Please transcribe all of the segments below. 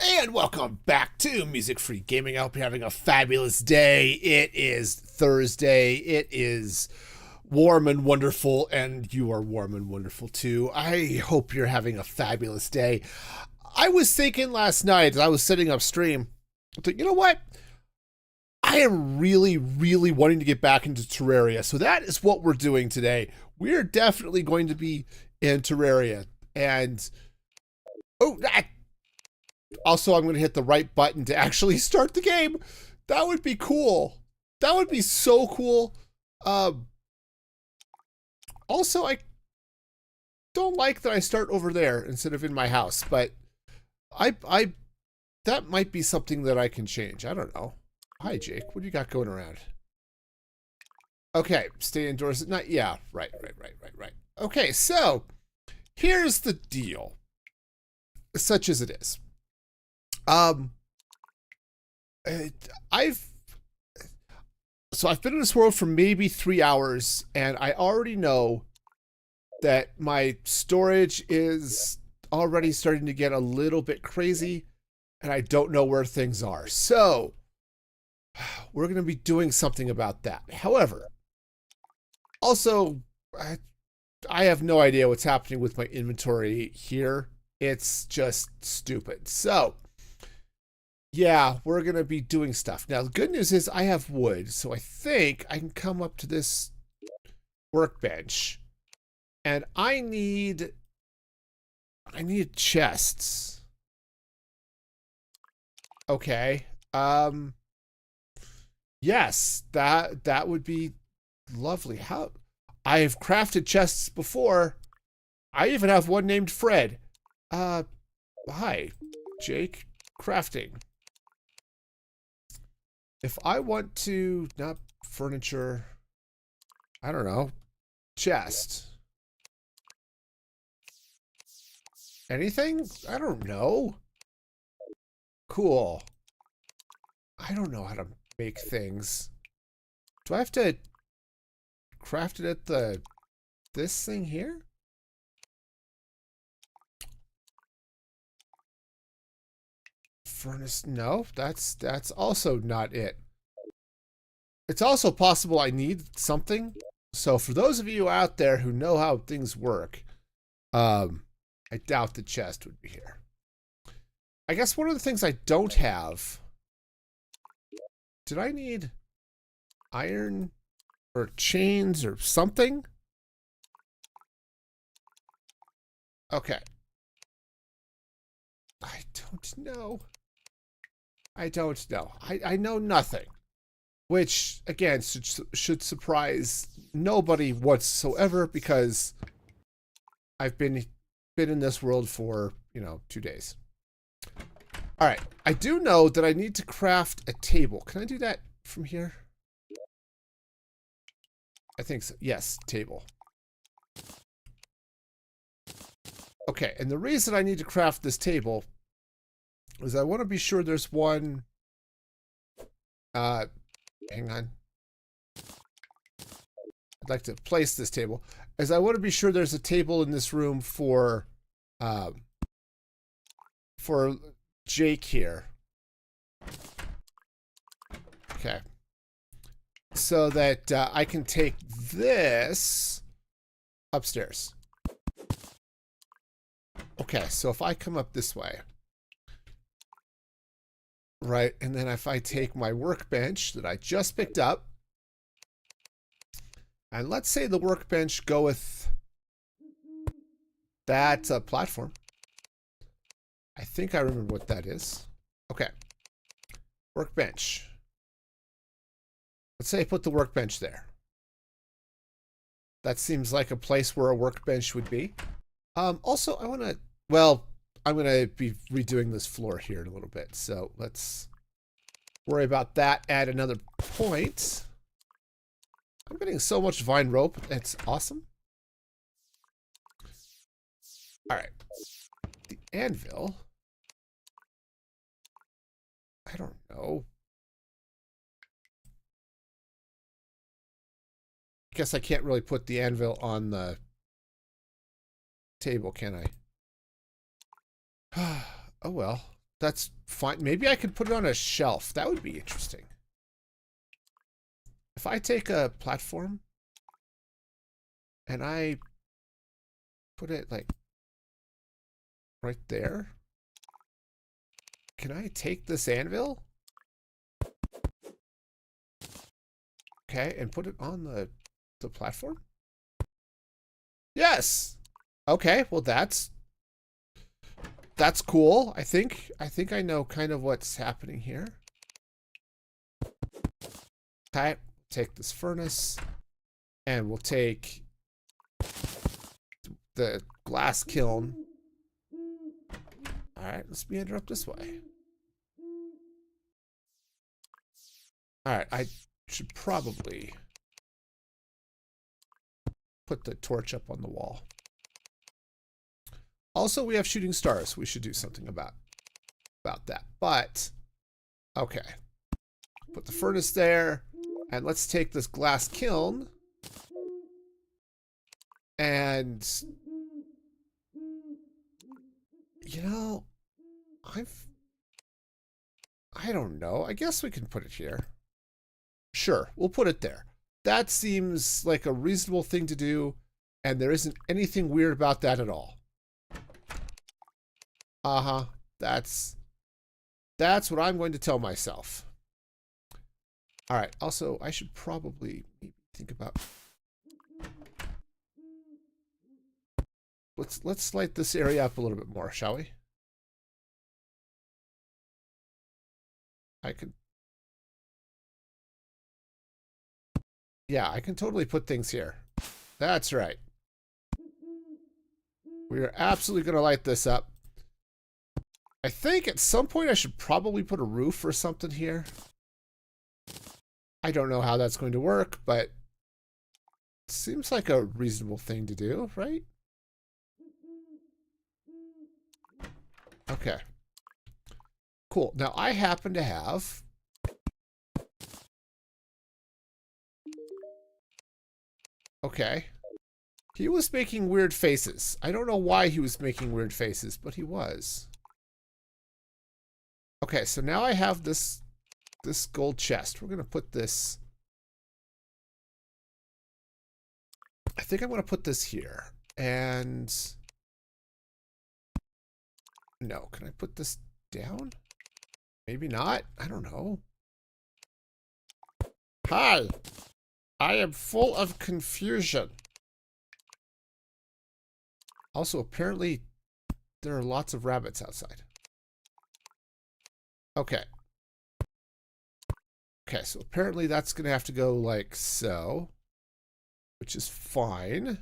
And welcome back to Music Free Gaming. I hope you're having a fabulous day. It is Thursday. It is warm and wonderful, and you are warm and wonderful too. I hope you're having a fabulous day. I was thinking last night as I was setting up stream, I thought, you know what? I am really wanting to get back into Terraria. So that is what we're doing today. We're definitely going to be in Terraria. And also, I'm going to hit the right button to actually start the game. That would be cool. That would be so cool. Also, I don't like that I start over there instead of in my house, but I that might be something that I can change. I don't know. Hi, Jake. What do you got going around? Okay, stay indoors at night. Yeah, right. Okay, so here's the deal. Such as it is. I've been in this world for maybe 3 hours, and I already know that my storage is already starting to get a little bit crazy, and I don't know where things are. So we're going to be doing something about that. However, also, I have no idea what's happening with my inventory here. It's just stupid. So yeah, we're going to be doing stuff. Now, the good news is I have wood, so I think I can come up to this workbench. And I need chests. Okay. Yes, that would be lovely. How I've crafted chests before. I even have one named Fred. Hi, Jake. Crafting. If I want to, not furniture, I don't know, chest. Anything? I don't know. Cool. I don't know how to make things. Do I have to craft it at this thing here? Furnace, no, that's also not it. It's also possible I need something. So for those of you out there who know how things work, I doubt the chest would be here. I guess one of the things I don't have, did I need iron or chains or something? Okay. I don't know. I know nothing, which again should surprise nobody whatsoever because I've been in this world for 2 days. All right, I do know that I need to craft a table. Can I do that from here? I think so. Yes, table. Okay, and the reason I need to craft this table is I want to be sure there's one. Hang on. I'd like to place this table, as I want to be sure there's a table in this room for Jake here. Okay. So that I can take this upstairs. Okay, so if I come up this way. Right, and then if I take my workbench that I just picked up, and let's say the workbench goeth that platform. I think I remember what that is. Okay, workbench. Let's say I put the workbench there. That seems like a place where a workbench would be. Also, I want to, well, I'm going to be redoing this floor here in a little bit, so let's worry about that at another point. I'm getting so much vine rope. It's awesome. All right. The anvil. I don't know. I guess I can't really put the anvil on the table, can I? Oh well. That's fine. Maybe I could put it on a shelf. That would be interesting. If I take a platform and I put it like right there, can I take this anvil? Okay, and put it on the platform? Yes. Okay, well that's cool. I think I know kind of what's happening here. Okay, take this furnace and we'll take the glass kiln. All right, let's meander up this way. All right, I should probably put the torch up on the wall. Also, we have shooting stars. We should do something about that. But, okay. Put the furnace there. And let's take this glass kiln. And, you know, I don't know. I guess we can put it here. Sure, we'll put it there. That seems like a reasonable thing to do. And there isn't anything weird about that at all. Uh-huh. That's what I'm going to tell myself. All right. Also, I should probably maybe think about. Let's light this area up a little bit more, shall we? I could. Yeah, I can totally put things here. That's right. We are absolutely going to light this up. I think at some point I should probably put a roof or something here. I don't know how that's going to work, but it seems like a reasonable thing to do, right? Okay. Cool. Now I happen to have okay. He was making weird faces. I don't know why he was making weird faces, but he was. Okay, so now I have this gold chest. We're going to put this. I think I'm going to put this here. And no, can I put this down? Maybe not. I don't know. Hi. I am full of confusion. Also, apparently there are lots of rabbits outside. Okay. Okay, so apparently that's going to have to go like so, which is fine.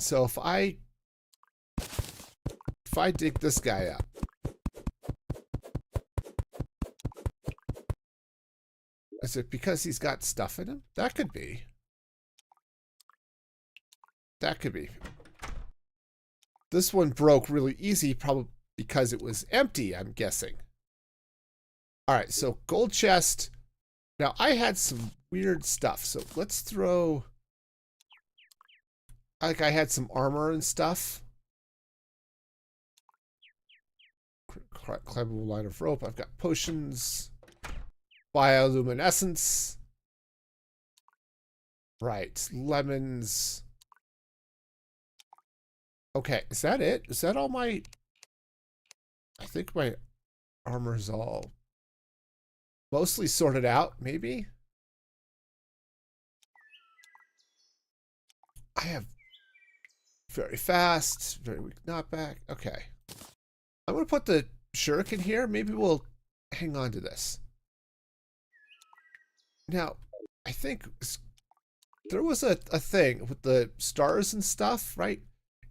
So if I dig this guy up, is it because he's got stuff in him? That could be. That could be. This one broke really easy, probably because it was empty, I'm guessing. All right, so gold chest. Now, I had some weird stuff, so let's throw... Like, I had some armor and stuff. Climbable line of rope. I've got potions. Bioluminescence. Right, lemons. Okay, is that it? Is that all my... I think my armor's all mostly sorted out, maybe? I have very fast, very weak knockback. Okay. I'm going to put the shuriken here. Maybe we'll hang on to this. Now, I think there was a thing with the stars and stuff, right?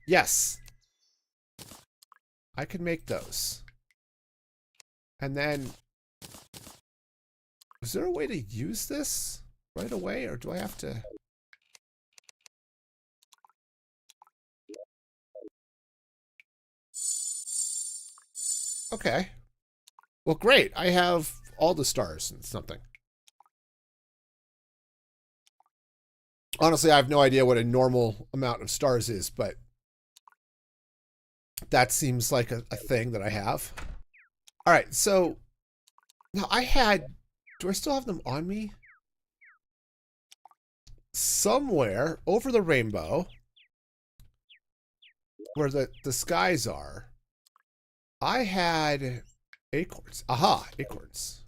Yes. I can make those. And then, is there a way to use this right away, or do I have to? Okay. Well, great. I have all the stars and something. Honestly, I have no idea what a normal amount of stars is, but That seems like a thing that I have. All right, so now I had, do I still have them on me? Somewhere over the rainbow, where the skies are, I had acorns. Aha, acorns.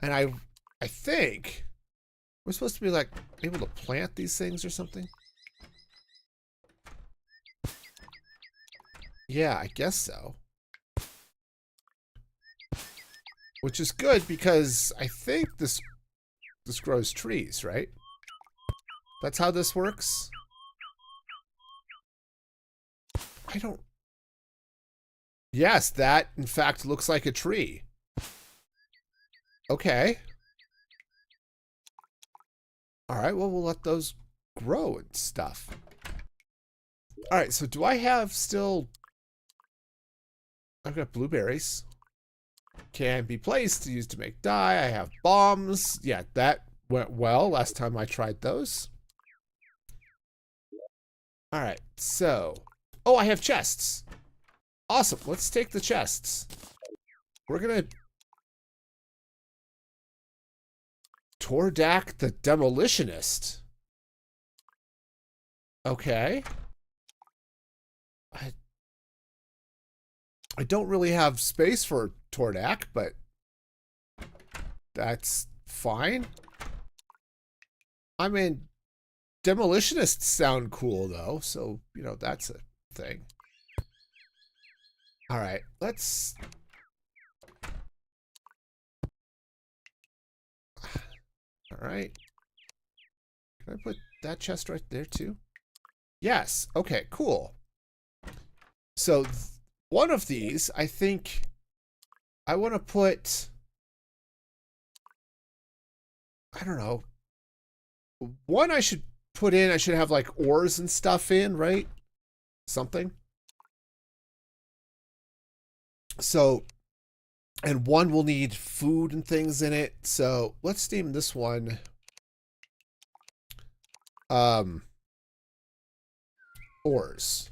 And I think we're supposed to be like able to plant these things or something. Yeah, I guess so. Which is good because I think this grows trees, right? That's how this works. I don't. Yes, that in fact looks like a tree. Okay. All right, well, we'll let those grow and stuff. All right, so do I have still... I've got blueberries. Can be placed to use to make dye. I have bombs. Yeah, that went well last time I tried those. All right, so... Oh, I have chests. Awesome, let's take the chests. We're gonna... Tordak the Demolitionist. Okay. I don't really have space for Tordak, but that's fine. I mean, demolitionists sound cool, though, so, you know, that's a thing. All right, let's... All right. Can I put that chest right there, too? Yes. Okay, cool. So... one of these, I think I want to put, I don't know. One I should put in, I should have like ores and stuff in, right? Something. So, and one will need food and things in it. So let's name this one, ores.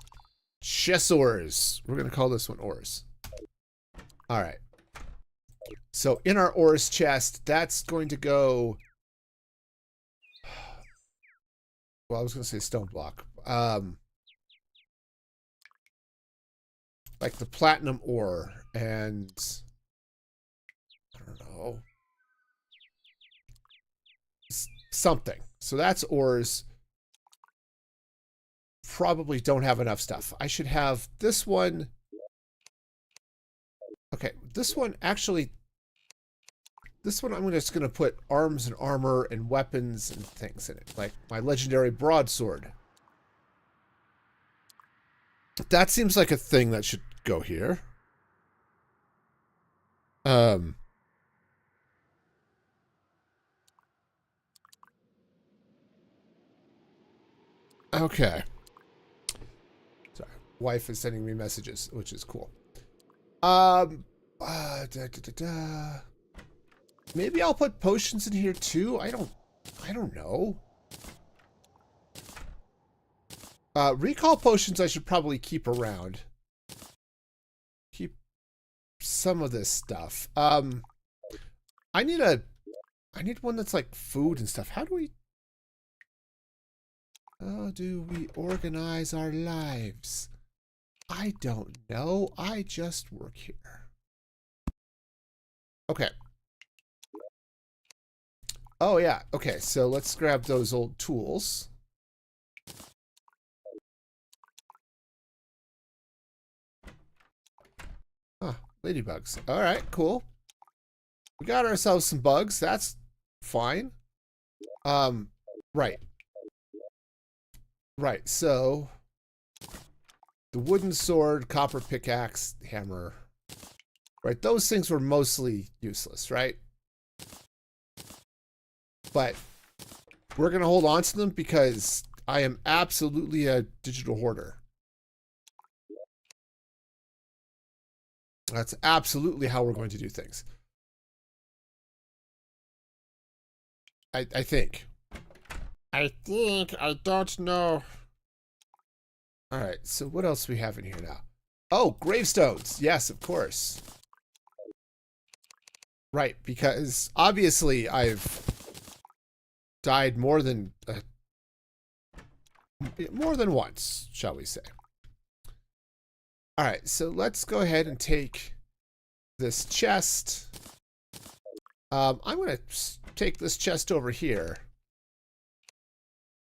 Chess ores. We're going to call this one ores. All right. So in our ores chest, that's going to go... Well, I was going to say stone block. Like the platinum ore and... I don't know. Something. So that's ores. Probably don't have enough stuff. I should have this one. Okay, this one actually, this one I'm just going to put arms and armor and weapons and things in it, like my legendary broadsword. That seems like a thing that should go here. Okay. Sorry, wife is sending me messages, which is cool. Maybe I'll put potions in here too. I don't know. Recall potions I should probably keep around. Keep some of this stuff. I need one that's like food and stuff. How do we organize our lives? I don't know. I just work here. Okay. Oh, yeah. Okay, so let's grab those old tools. Ah, ladybugs. All right, cool. We got ourselves some bugs. That's fine. Right. Right, so... the wooden sword, copper pickaxe, hammer. Right, those things were mostly useless, right? But we're going to hold on to them because I am absolutely a digital hoarder. That's absolutely how we're going to do things. I think. I don't know. All right, so what else we have in here now? Oh, gravestones. Yes, of course. Right, because obviously I've died more than once, shall we say. All right, so let's go ahead and take this chest. I'm going to take this chest over here.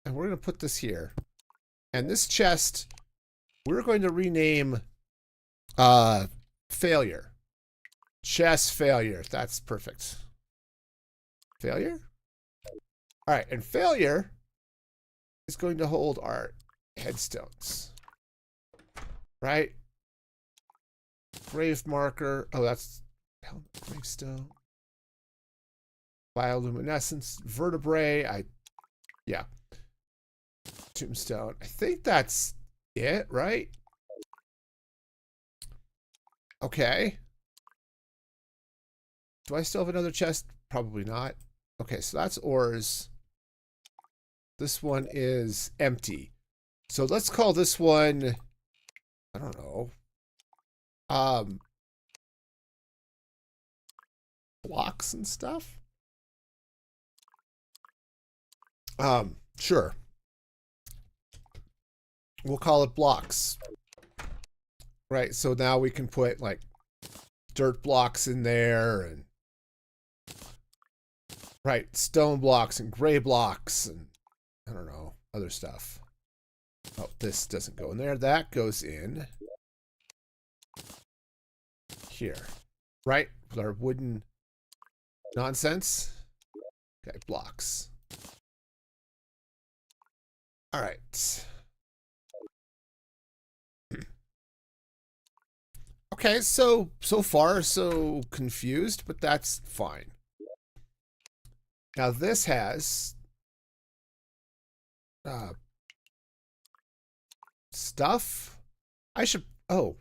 And we're going to put this here. And this chest, we're going to rename failure. Chest failure. That's perfect. Failure? All right, and failure is going to hold our headstones. Right? Grave marker. Oh, that's gravestone. Bioluminescence. Vertebrae. Yeah. Tombstone. I think that's it, right? Okay. Do I still have another chest? Probably not. Okay, so that's ores. This one is empty. So let's call this one, I don't know. Blocks and stuff? Sure. We'll call it blocks. Right, so now we can put like dirt blocks in there and right, stone blocks and gray blocks and I don't know, other stuff. Oh, this doesn't go in there. That goes in here. Right? With our wooden nonsense. Okay, blocks. All right. Okay, so far so confused, but that's fine. Now this has stuff. I should, oh,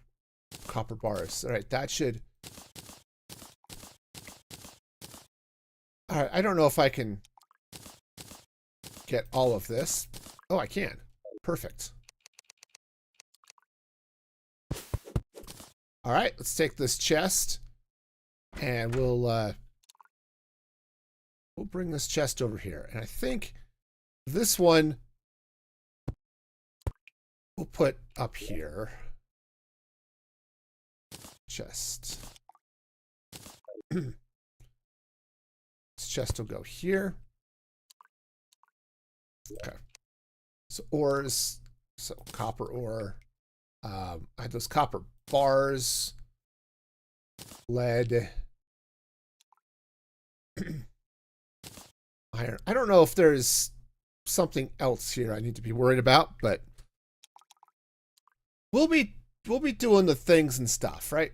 copper bars. All right, that should. All right, I don't know if I can get all of this. Oh, I can. Perfect. All right, let's take this chest and we'll bring this chest over here. And I think this one we'll put up here. Chest. This chest will go here. Okay. So ores. So copper ore. I had those copper bars. Lead. Iron. I don't know if there's something else here I need to be worried about, but we'll be doing the things and stuff, right?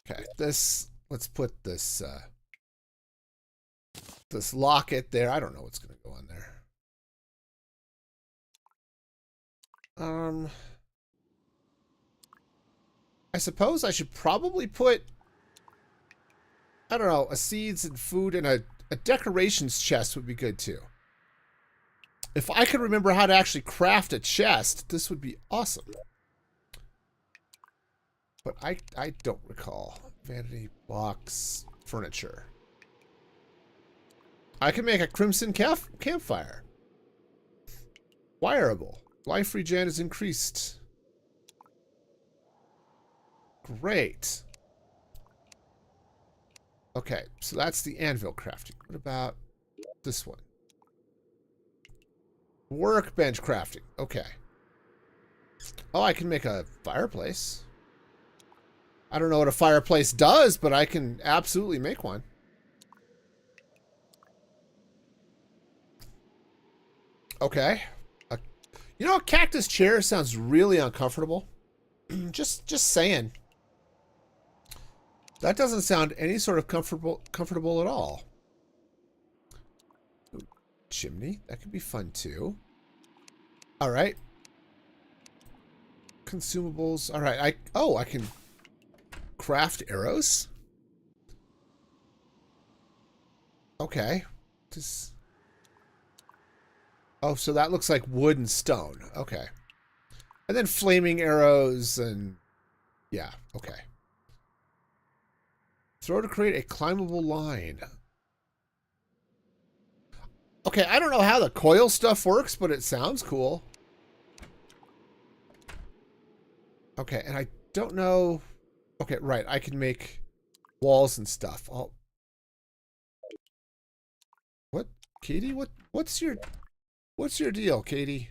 Okay, this, let's put this this locket there. I don't know what's gonna go on there. I suppose I should probably put, I don't know, a seeds and food and a decorations chest would be good too. If I could remember how to actually craft a chest, this would be awesome. But I don't recall. Vanity box furniture. I can make a crimson campfire. Wireable. Life regen is increased. Great. Okay, so that's the anvil crafting. What about this one? Workbench crafting. Okay. Oh, I can make a fireplace. I don't know what a fireplace does, but I can absolutely make one. Okay. You know, a cactus chair sounds really uncomfortable. just saying. That doesn't sound any sort of comfortable at all. Ooh, chimney. That could be fun too. All right. Consumables. All right. I can craft arrows. Okay. Oh, so that looks like wood and stone. Okay. And then flaming arrows and... Yeah, okay. Throw to create a climbable line. Okay, I don't know how the coil stuff works, but it sounds cool. Okay, and I don't know... Okay, right, I can make walls and stuff. What? Katie, what's your deal, Katie?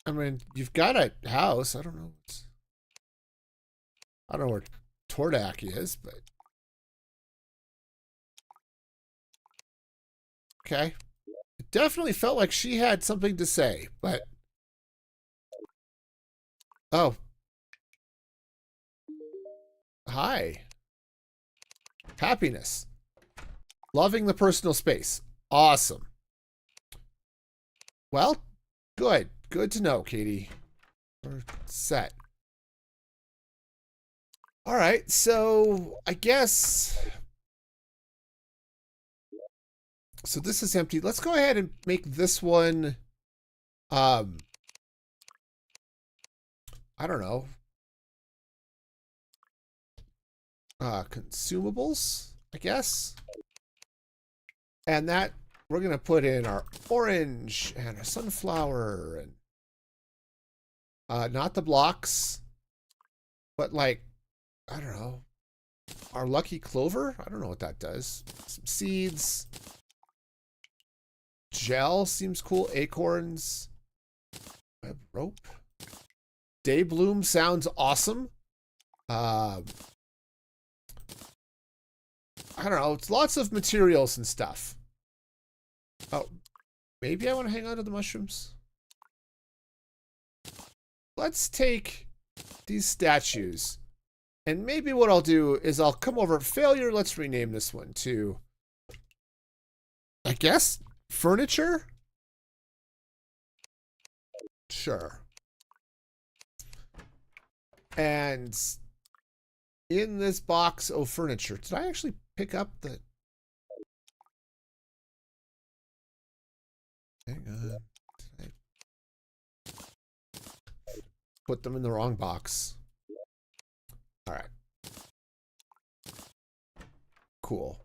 I mean, you've got a house. I don't know. I don't know where Tordak is, but okay. It definitely felt like she had something to say, but oh, hi. Happiness. Loving the personal space. Awesome. Well, good. Good to know, Katie. We're set. All right, so I guess... So this is empty. Let's go ahead and make this one... I don't know. Consumables, I guess. And that, we're going to put in our orange and our sunflower and not the blocks, but like, I don't know, our lucky clover. I don't know what that does. Some seeds. Gel seems cool. Acorns. Web rope. Day bloom sounds awesome. I don't know. It's lots of materials and stuff. Oh, maybe I want to hang on to the mushrooms. Let's take these statues. And maybe what I'll do is I'll come over at failure. Let's rename this one to, I guess, furniture? Sure. And in this box of furniture, did I actually pick up the... Hang on. Did I put them in the wrong box? All right. Cool.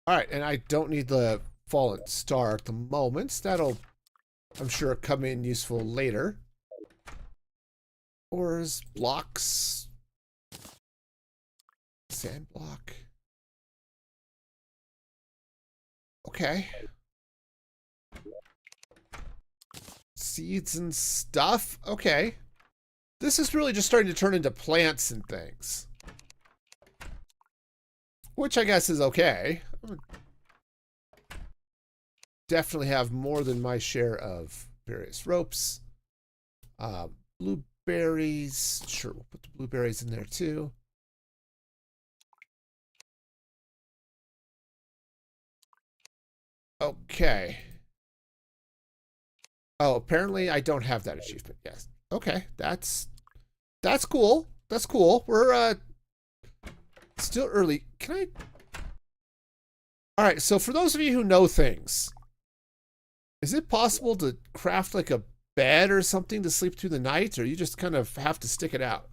All right, and I don't need the fallen star at the moment. That'll, I'm sure, come in useful later. Ores, blocks, sand block. Okay. Seeds and stuff. Okay. This is really just starting to turn into plants and things. Which I guess is okay. Definitely have more than my share of various ropes. Blueberries. Sure, we'll put the blueberries in there too. Okay. Oh, apparently I don't have that achievement. Yes. Okay, that's cool. That's cool. We're still early. Can I? All right. So for those of you who know things, is it possible to craft like a bed or something to sleep through the night, or you just kind of have to stick it out?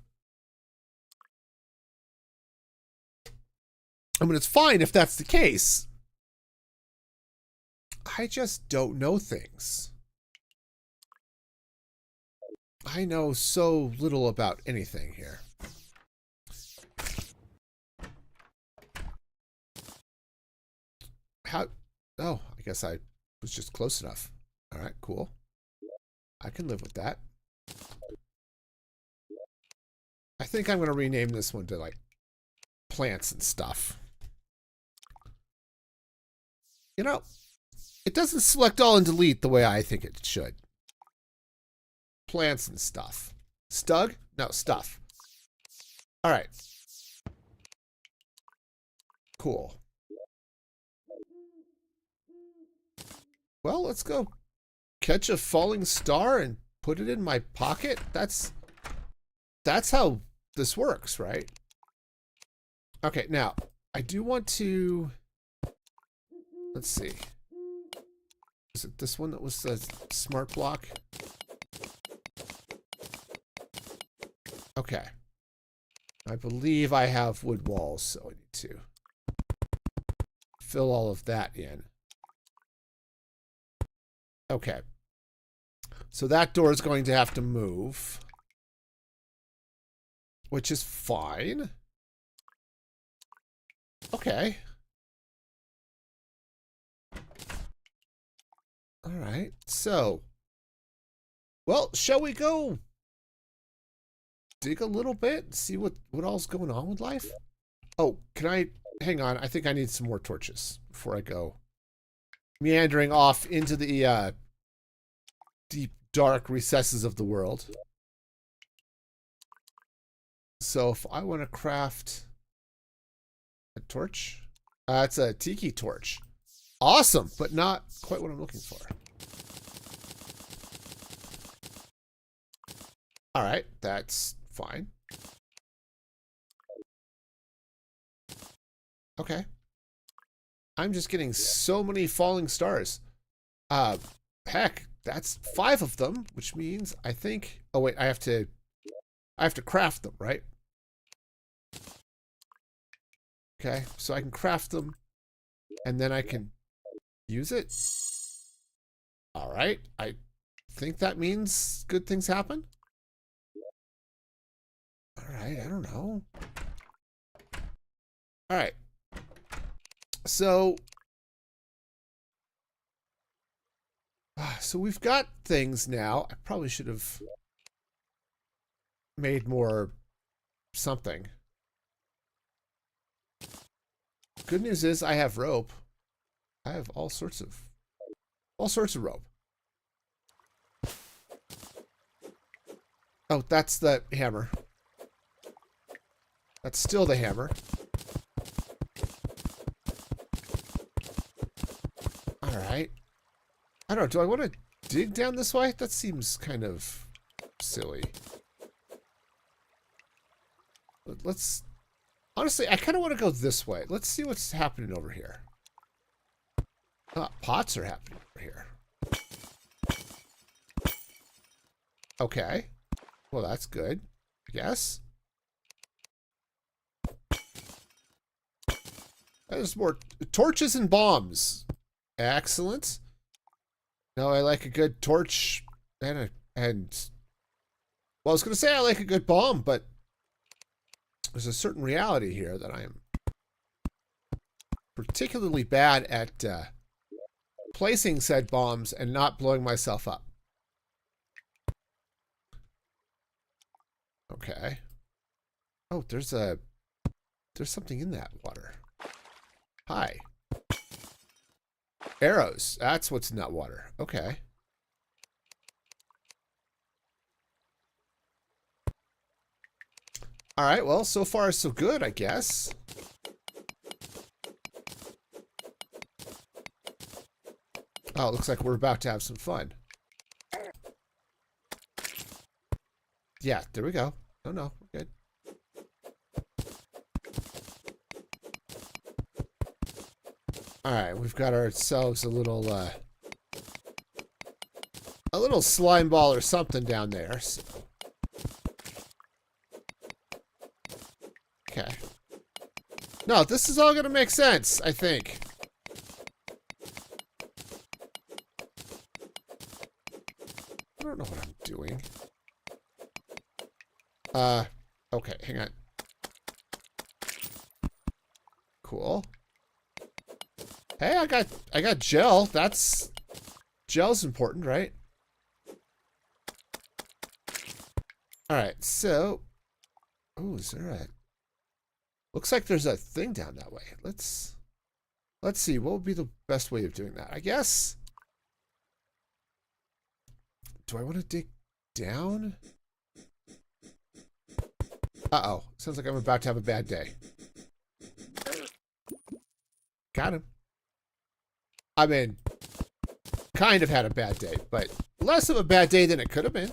I mean, it's fine if that's the case. I just don't know things. I know so little about anything here. How? Oh, I guess I was just close enough. All right, cool. I can live with that. I think I'm going to rename this one to like plants and stuff. You know, it doesn't select all and delete the way I think it should. Plants and stuff. Stug? No, stuff. All right. Cool. Well, let's go catch a falling star and put it in my pocket. That's how this works, right? Okay, now, I do want to... Let's see. Is it this one that was the smart block? Okay. I believe I have wood walls, so I need to fill all of that in. Okay. So that door is going to have to move, which is fine. Okay. All right. So, well, shall we go dig a little bit, see what all's going on with life? Oh, can I hang on? I think I need some more torches before I go meandering off into the deep, dark recesses of the world. So if I want to craft a torch, it's a tiki torch. Awesome, but not quite what I'm looking for. All right, that's fine. Okay. I'm just getting so many falling stars. Heck, that's 5 of them, which means I think, oh wait, I have to craft them, right? Okay, so I can craft them and then I can use it. All right, I think that means good things happen. All right, I don't know. All right. So we've got things now. I probably should have made more something. Good news is I have rope. I have all sorts of rope. Oh, that's the hammer. That's still the hammer. All right. I don't know. Do I want to dig down this way? That seems kind of silly. Let's... Honestly, I kind of want to go this way. Let's see what's happening over here. Pots are happening over here. Okay. Well, that's good, I guess. There's more torches and bombs. Excellent. No, I like a good torch and well, I was going to say I like a good bomb, but there's a certain reality here that I am particularly bad at placing said bombs and not blowing myself up. Okay. Oh, there's something in that water. Hi. Arrows. That's what's in that water. Okay. All right. Well, so far so good, I guess. Oh, it looks like we're about to have some fun. Yeah, there we go. Oh, no, we're good. All right, we've got ourselves a little slime ball or something down there. So. Okay. No, this is all gonna make sense, I think. I don't know what I'm doing. Okay, hang on. Cool. Hey, I got gel. Gel's important, right? All right, so is there a looks like there's a thing down that way. Let's see, what would be the best way of doing that? I guess. Do I want to dig down? Uh-oh. Sounds like I'm about to have a bad day. Got him. I mean, kind of had a bad day, but less of a bad day than it could have been.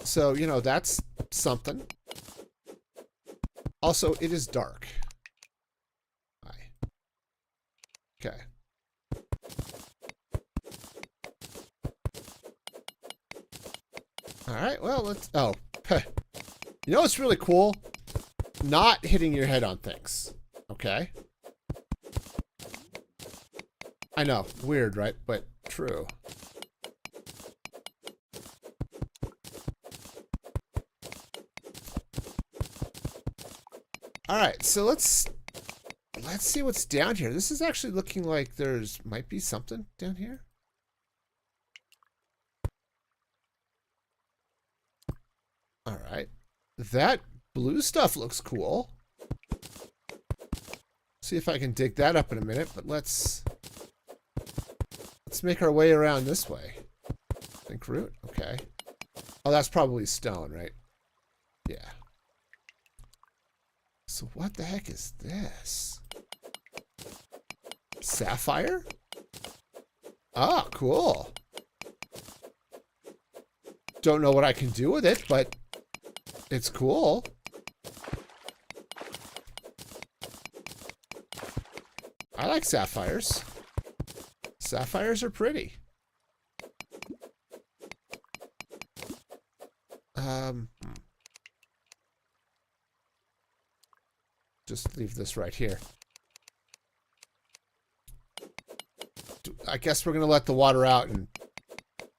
So, you know, that's something. Also, it is dark. Hi. Okay. All right, well, let's... Oh, you know what's really cool? Not hitting your head on things. Okay. I know, weird, right? But true. All right, so let's see what's down here. This is actually looking like there's might be something down here. All right. That blue stuff looks cool. See if I can dig that up in a minute, but let's make our way around this way. Think root? Okay. Oh, that's probably stone, right? Yeah. So what the heck is this? Sapphire? Ah, cool. Don't know what I can do with it, but it's cool. I like sapphires. Sapphires are pretty. Just leave this right here. I guess we're gonna let the water out and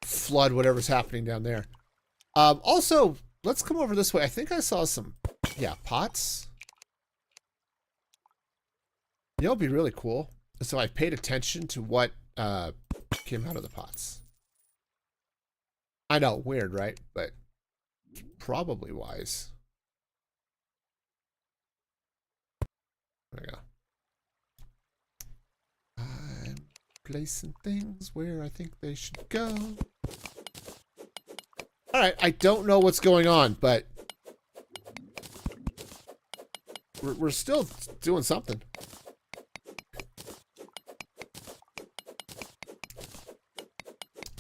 flood whatever's happening down there. Also, let's come over this way. I think I saw some, yeah, pots. You know, it'd be really cool. So I paid attention to what came out of the pots. I know, weird, right? But probably wise. There we go. I'm placing things where I think they should go. All right, I don't know what's going on, but we're still doing something.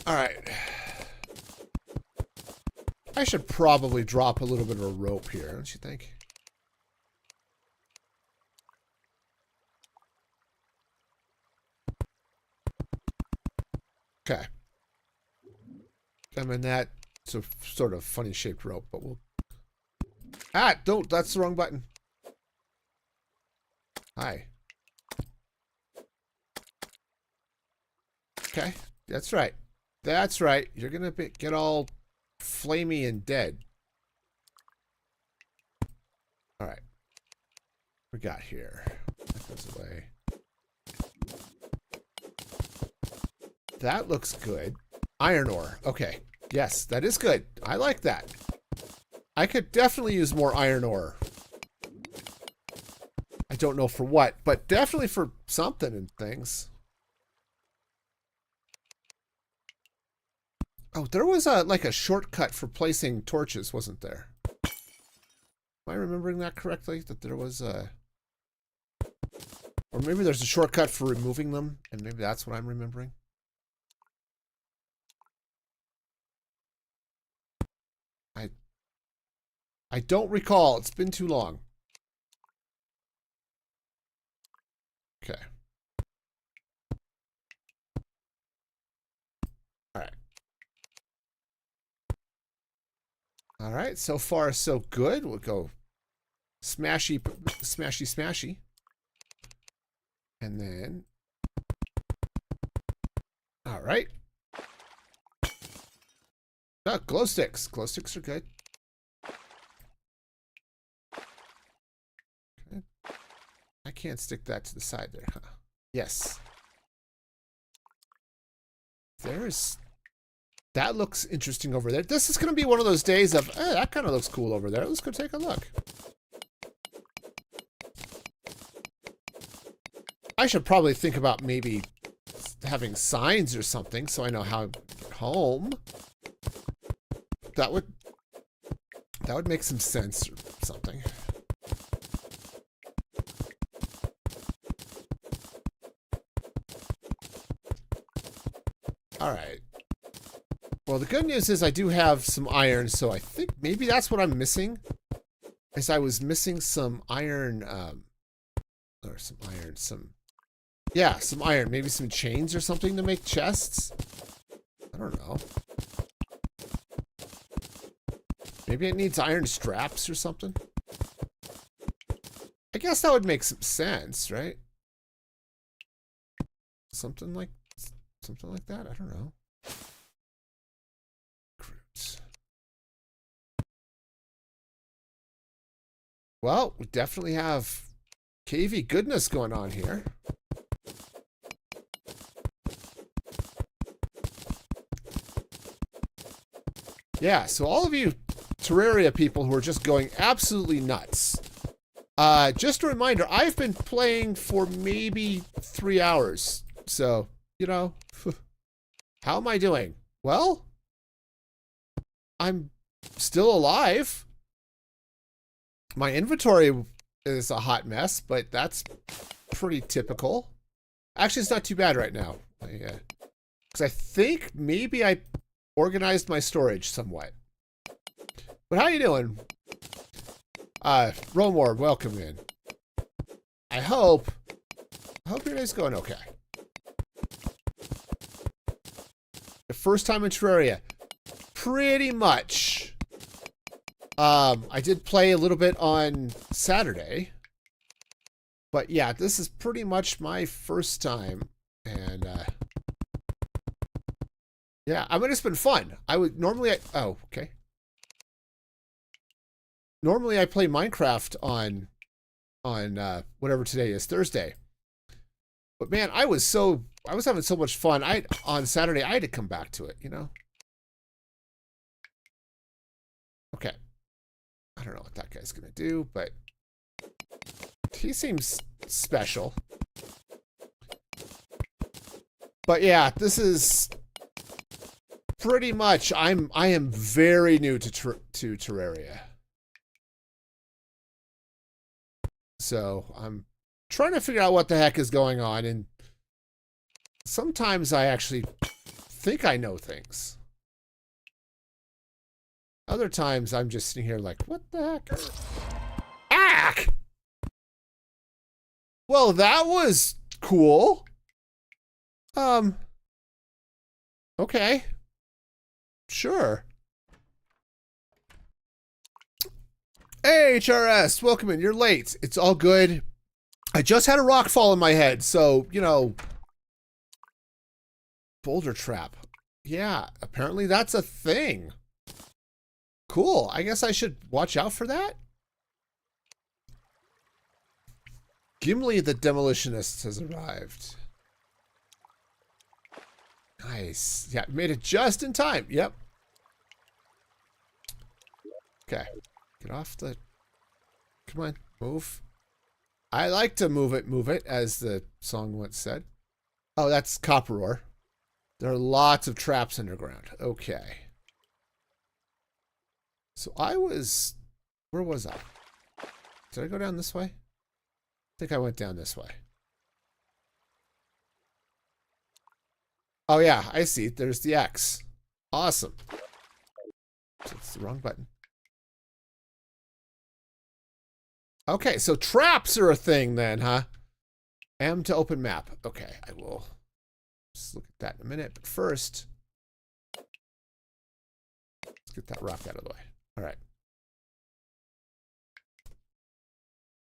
All right. I should probably drop a little bit of a rope here, don't you think? Okay. I mean, that's a sort of funny shaped rope, but we'll... Ah, don't, that's the wrong button. Hi. Okay, that's right. That's right. You're gonna get all flamey and dead. All right. What we got here? That goes away. That looks good. Iron ore. Okay. Yes, that is good. I like that. I could definitely use more iron ore. I don't know for what, but definitely for something and things. Oh, there was like a shortcut for placing torches, wasn't there? Am I remembering that correctly? That there was a... Or maybe there's a shortcut for removing them, and maybe that's what I'm remembering. I don't recall. It's been too long. Okay. All right. All right. So far, so good. We'll go smashy, smashy, smashy. And then... All right. Oh, glow sticks. Glow sticks are good. Okay. I can't stick that to the side there, huh? Yes. There's... That looks interesting over there. This is going to be one of those days of, that kind of looks cool over there. Let's go take a look. I should probably think about maybe having signs or something so I know how to get home. That would make some sense or something. All right. Well, the good news is I do have some iron, so I think maybe that's what I'm missing. Is I was missing some iron, some Yeah, some iron. Maybe some chains or something to make chests? I don't know. Maybe it needs iron straps or something? I guess that would make some sense, right? Something like that? I don't know. Fruits. Well, we definitely have cavey goodness going on here. Yeah, so all of you Terraria people who are just going absolutely nuts. Just a reminder, I've been playing for maybe 3 hours. So, you know, how am I doing? Well, I'm still alive. My inventory is a hot mess, but that's pretty typical. Actually, it's not too bad right now. Because I think maybe I organized my storage somewhat. But how you doing? Romor, welcome in. I hope your day's going okay. The first time in Terraria. Pretty much. I did play a little bit on Saturday. But yeah, this is pretty much my first time. And, yeah, I mean, it's been fun. Oh, okay. Normally I play Minecraft on whatever today is, Thursday. But man, I was having so much fun. On Saturday I had to come back to it, you know? Okay. I don't know what that guy's gonna do, but he seems special. But yeah, this is pretty much I am very new to Terraria. So I'm trying to figure out what the heck is going on, and sometimes I actually think I know things. Other times I'm just sitting here like, what the heck? Ack! Well, that was cool. Okay. Sure. Hey, HRS, welcome in. You're late. It's all good. I just had a rock fall in my head, so, you know. Boulder trap. Yeah, apparently that's a thing. Cool. I guess I should watch out for that. Gimli the Demolitionist has arrived. Nice. Yeah, made it just in time. Yep. Okay. Get off the... Come on, move. I like to move it, as the song once said. Oh, that's copper ore. There are lots of traps underground. Okay. So I was... Where was I? Did I go down this way? I think I went down this way. Oh yeah, I see. There's the X. Awesome. It's the wrong button. Okay, so traps are a thing then, huh? M to open map. Okay, I will just look at that in a minute. But first, let's get that rock out of the way. All right.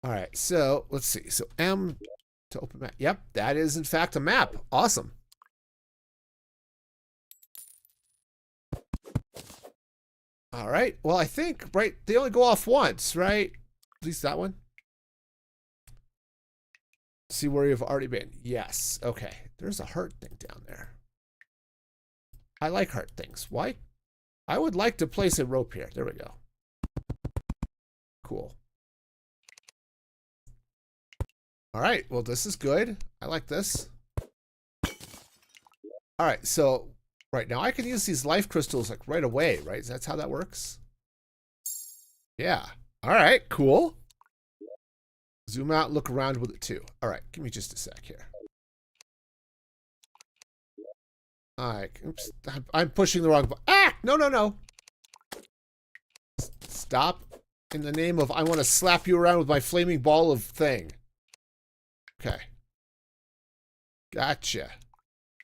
All right, so let's see. So M to open map. Yep, that is in fact a map. Awesome. All right. Well, I think, right, they only go off once, right? At least that one. See where you've already been. Yes. Okay. There's a heart thing down there. I like heart things. Why? I would like to place a rope here. There we go. Cool. All right. Well, this is good. I like this. All right. So right now I can use these life crystals like right away, right? That's how that works. Yeah. All right. Cool. Zoom out, look around with it too. All right. Give me just a sec here. All right. Oops. I'm pushing the wrong button. Ah! No, no, no. Stop. In the name of I want to slap you around with my flaming ball of thing. Okay. Gotcha.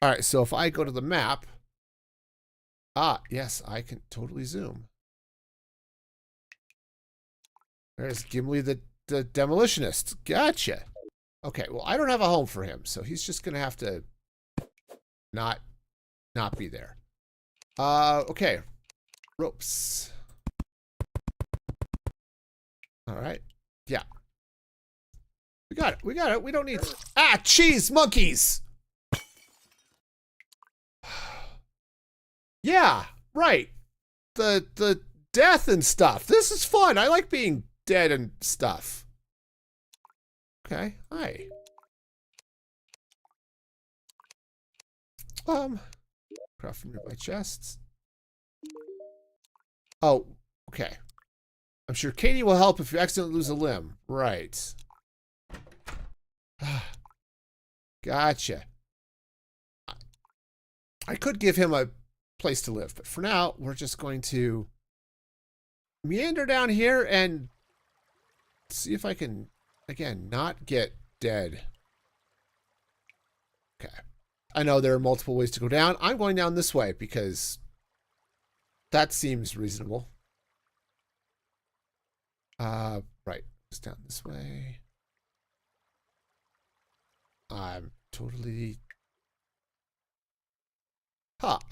All right, so if I go to the map, yes, I can totally zoom. There's Gimli the demolitionist. Gotcha. Okay, well, I don't have a home for him, so he's just gonna have to not be there. Okay. Ropes. All right. Yeah. We got it. We got it. We don't need... cheese monkeys! Yeah, right. The death and stuff. This is fun. I like being dead and stuff. Okay, hi. Craft from nearby chests. Oh, okay. I'm sure Katie will help if you accidentally lose a limb. Right. Gotcha. I could give him a place to live, but for now, we're just going to meander down here and see if I can, again, not get dead. Okay. I know there are multiple ways to go down. I'm going down this way because that seems reasonable. Right. Just down this way. I'm totally...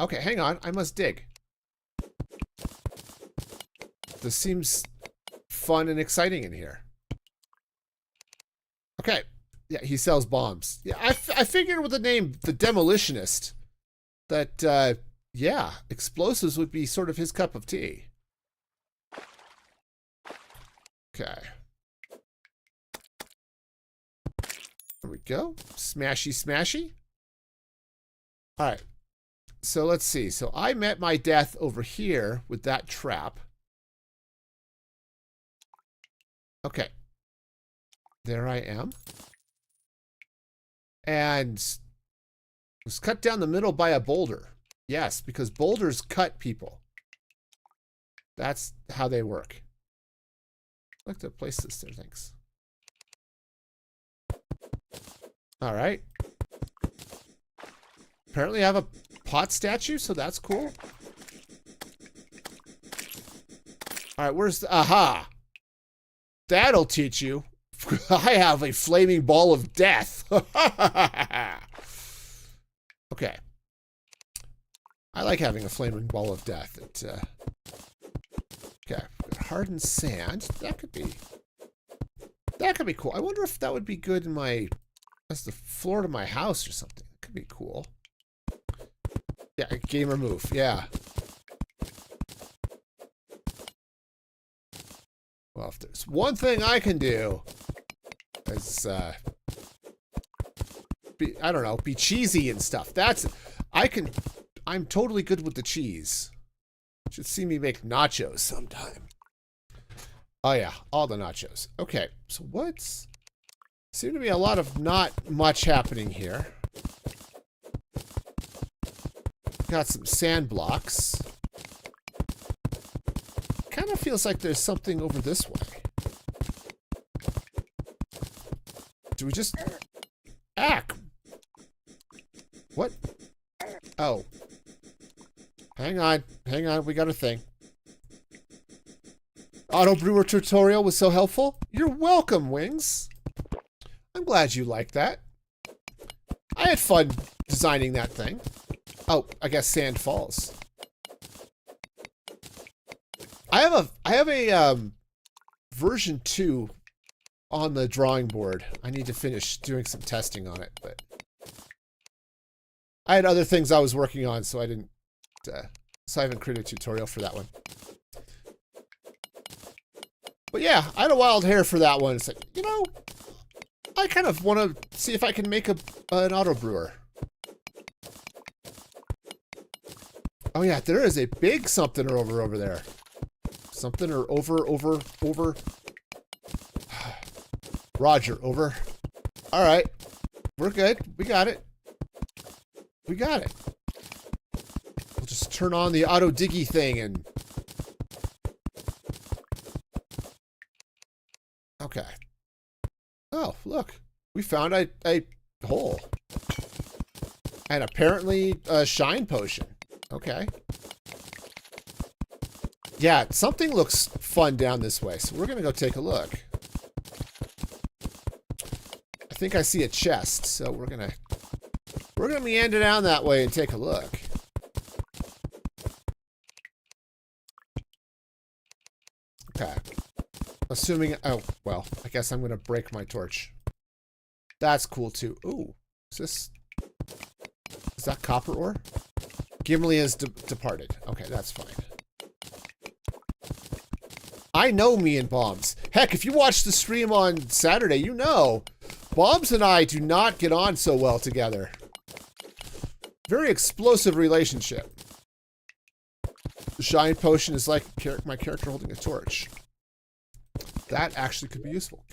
okay, hang on. I must dig. This seems fun and exciting in here. Okay. Yeah, he sells bombs. Yeah, I figured with the name The Demolitionist that, yeah, explosives would be sort of his cup of tea. Okay. There we go. Smashy, smashy. All right. So let's see. So I met my death over here with that trap. Okay. There I am. And was cut down the middle by a boulder. Yes, because boulders cut people. That's how they work. I'd like to place this there, thanks. All right. Apparently I have a pot statue, so that's cool. All right, where's the... Aha! That'll teach you. I have a flaming ball of death. Okay. I like having a flaming ball of death. Okay, hardened sand. That could be cool. I wonder if that would be good in my... as the floor to my house or something. It could be cool. Yeah, gamer move. Yeah. Well, if there's one thing I can do, is I don't know, be cheesy and stuff. I'm totally good with the cheese. Should see me make nachos sometime. Oh yeah, all the nachos. Okay, so what's... seem to be a lot of not much happening here. Got some sand blocks. Kind of feels like there's something over this way. Do we just... What? Oh. Hang on, we got a thing. Auto brewer tutorial was so helpful. You're welcome, Wings. I'm glad you like that. I had fun designing that thing. Oh, I guess sand falls. I have a version 2 on the drawing board. I need to finish doing some testing on it, but I had other things I was working on, so I didn't so I haven't created a tutorial for that one. But yeah, I had a wild hair for that one. It's like, you know, I kind of want to see if I can make an auto brewer. Oh yeah, there is a big something or over there. Something or over. Roger, over. All right, we're good. We got it. We got it. We'll just turn on the auto diggy thing and... Okay. Oh, look. We found a hole. And apparently a shine potion. Okay. Yeah, something looks fun down this way, so we're gonna go take a look. I think I see a chest, so we're gonna meander down that way and take a look. Okay. Assuming, oh, well, I guess I'm gonna break my torch. That's cool too. Ooh, is that copper ore? Gimli has departed. Okay, that's fine. I know me and Bombs. Heck, if you watched the stream on Saturday, you know. Bombs and I do not get on so well together. Very explosive relationship. The shine potion is like my character holding a torch. That actually could be useful.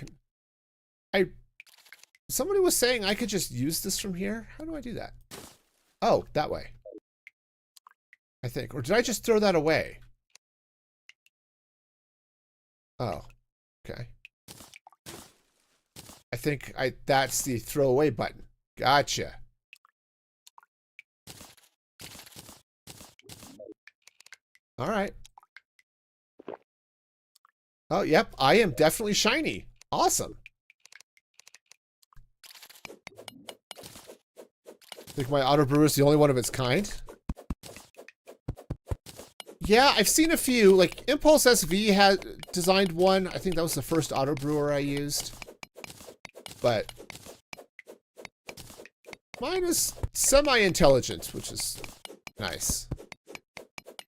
Somebody was saying I could just use this from here. How do I do that? Oh, that way. I think. Or did I just throw that away? Oh, okay. I think that's the throwaway button. Gotcha. All right. Oh, yep. I am definitely shiny. Awesome. I think my auto brewer is the only one of its kind. Yeah, I've seen a few. Like, Impulse SV had designed one. I think that was the first auto brewer I used. But mine is semi-intelligent, which is nice.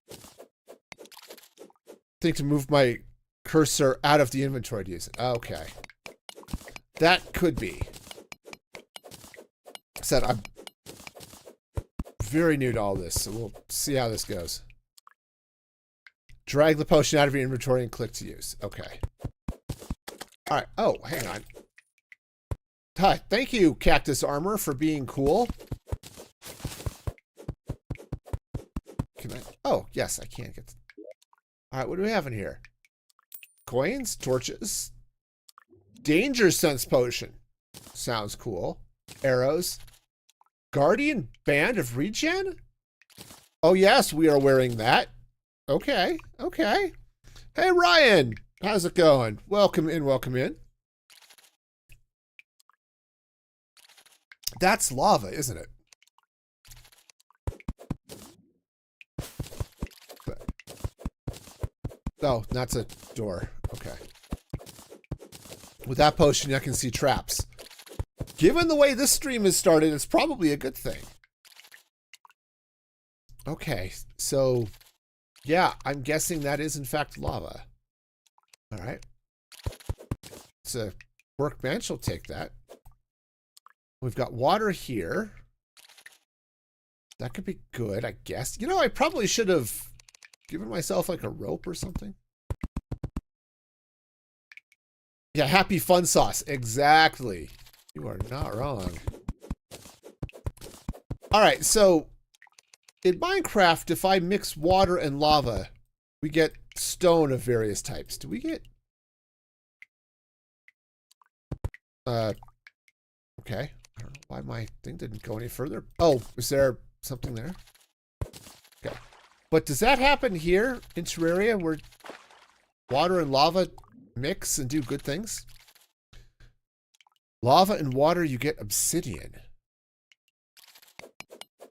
I think to move my cursor out of the inventory to use it. Okay. That could be. Said I'm very new to all this, so we'll see how this goes. Drag the potion out of your inventory and click to use. Okay. All right. Oh, hang on. Hi. Thank you, Cactus Armor, for being cool. Can I? Oh, yes, I can get. All right. What do we have in here? Coins, torches, danger sense potion. Sounds cool. Arrows. Guardian band of regen? Oh, yes, we are wearing that. Okay, okay. Hey, Ryan, how's it going? Welcome in, welcome in. That's lava, isn't it? Oh, that's a door. Okay. With that potion, I can see traps. Given the way this stream is started, it's probably a good thing. Okay, so... yeah, I'm guessing that is in fact lava. All right. It's a workbench. I'll take that. We've got water here. That could be good, I guess. You know, I probably should have given myself like a rope or something. Yeah, happy fun sauce. Exactly. You are not wrong. All right, so... in Minecraft, if I mix water and lava, we get stone of various types. Do we get... okay. I don't know why my thing didn't go any further. Oh, is there something there? Okay. But does that happen here in Terraria where water and lava mix and do good things? Lava and water, you get obsidian.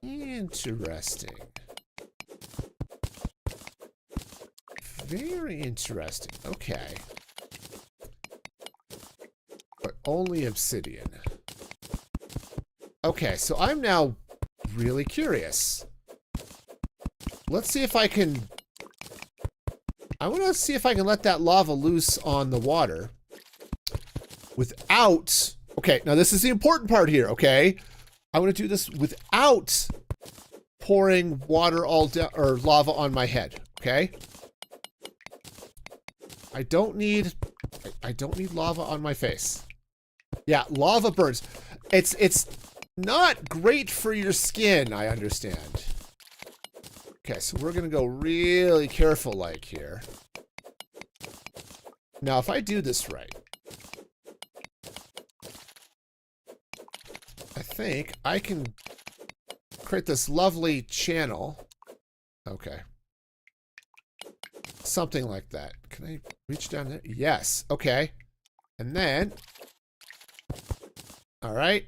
Interesting. Very interesting. Okay. But only obsidian. Okay, so I'm now really curious. Let's see if I can... I want to see if I can let that lava loose on the water without... okay, now this is the important part here, okay? I want to do this without pouring water all down or lava on my head, okay? I don't need lava on my face. Yeah, lava burns. It's not great for your skin, I understand. Okay, so we're gonna go really careful like here. Now, if I do this right, I think I can create this lovely channel. Okay. Something like that. Can I reach down there? Yes. Okay. And then... All right.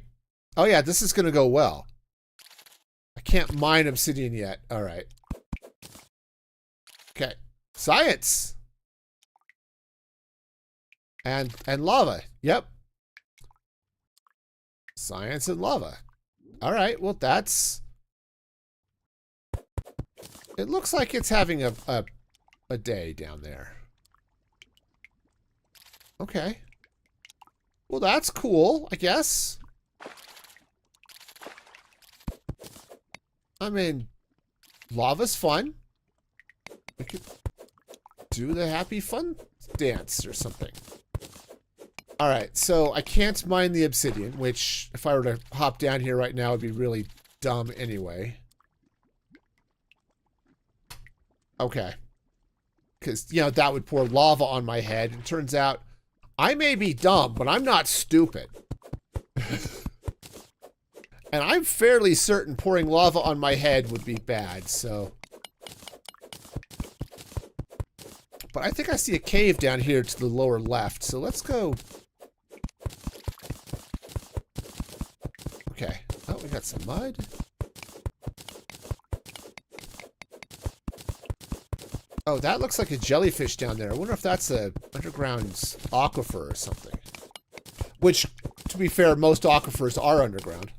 Oh, yeah, this is going to go well. I can't mine obsidian yet. All right. Okay. Science! And lava. Yep. Science and lava. All right. Well, that's... It looks like it's having a day down there. Okay. Well, that's cool, I guess. I mean, lava's fun. We could do the happy fun dance or something. All right, so I can't mine the obsidian, which if I were to hop down here right now would be really dumb anyway. Okay. Because, you know, that would pour lava on my head. It turns out I may be dumb, but I'm not stupid. And I'm fairly certain pouring lava on my head would be bad, so... But I think I see a cave down here to the lower left, so let's go... Okay. Oh, we got some mud. Oh, that looks like a jellyfish down there. I wonder if that's a underground aquifer or something. Which, to be fair, most aquifers are underground.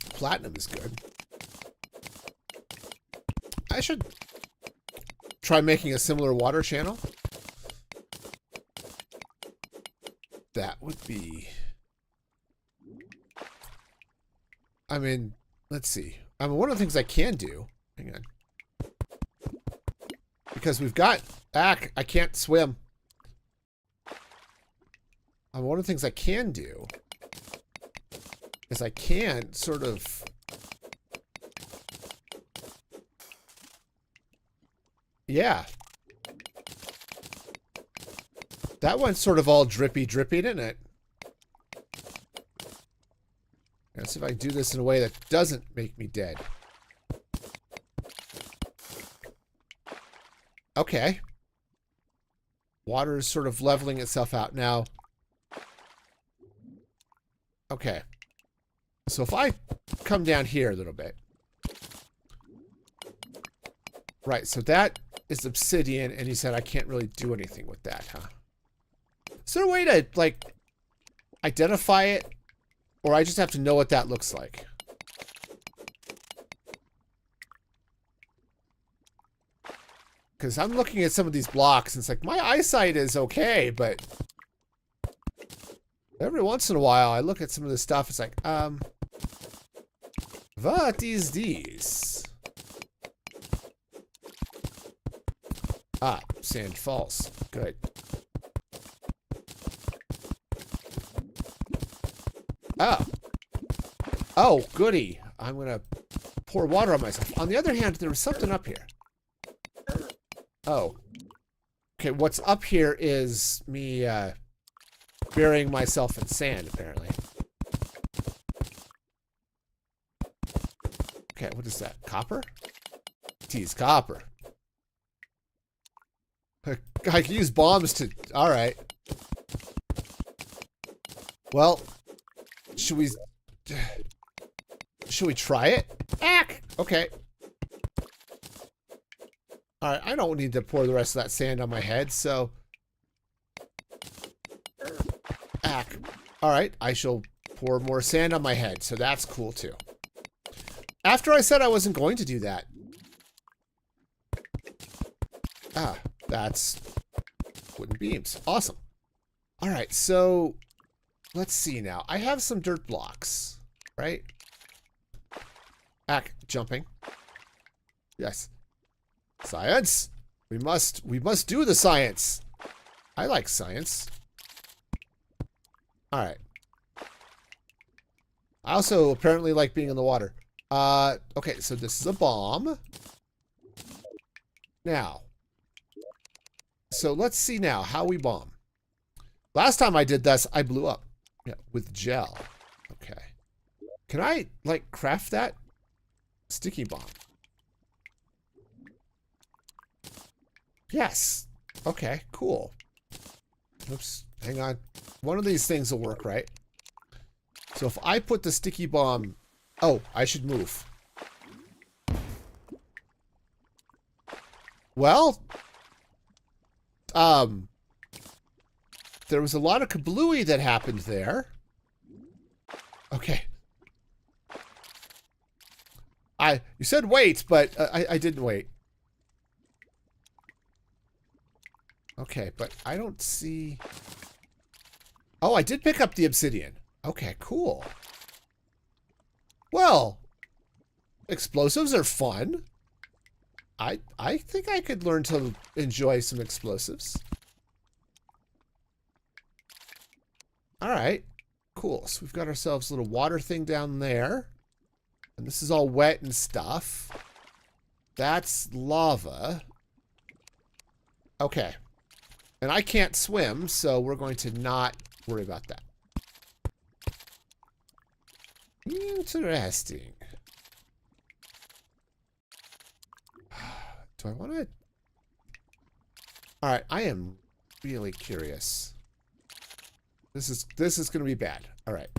Platinum is good. I should try making a similar water channel. That would be... I mean, let's see. I mean, one of the things I can do... Hang on. Because we've got... I can't swim. One of the things I can do is I can sort of... Yeah. That one's sort of all drippy, isn't it? Let's see if I can do this in a way that doesn't make me dead. Okay. Water is sort of leveling itself out now. Okay. So if I come down here a little bit. Right, so that is obsidian, and he said I can't really do anything with that, huh? Is there a way to, like, identify it? Or I just have to know what that looks like? Because I'm looking at some of these blocks, and it's like, my eyesight is okay, but... Every once in a while, I look at some of this stuff, it's like, what is this? Ah, sand falls. Good. Oh. Oh, goody. I'm going to pour water on myself. On the other hand, there was something up here. Oh. Okay, what's up here is me burying myself in sand, apparently. Okay, what is that? Copper? T's copper. I can use bombs to... Alright. Well, should we try it? Ack! Okay. Alright, I don't need to pour the rest of that sand on my head, so... Ack. Alright, I shall pour more sand on my head, so that's cool too. After I said I wasn't going to do that. Ah, that's wooden beams. Awesome. Alright, so... Let's see now. I have some dirt blocks, right? Ack, jumping. Yes. Science. We must do the science. I like science. All right. I also apparently like being in the water. Okay, so this is a bomb. Now. So let's see now how we bomb. Last time I did this, I blew up. Yeah, with gel. Okay. Can I, like, craft that? Sticky bomb. Yes. Okay, cool. Oops, hang on. One of these things will work, right? So if I put the sticky bomb... Oh, I should move. Well, there was a lot of kablooey that happened there. Okay. You said wait, but I didn't wait. Okay, but I don't see... Oh, I did pick up the obsidian. Okay, cool. Well, explosives are fun. I think I could learn to enjoy some explosives. All right, cool. So we've got ourselves a little water thing down there. And this is all wet and stuff. That's lava. Okay. And I can't swim, so we're going to not worry about that. Interesting. Do I want to... Alright, I am really curious. This is going to be bad. Alright.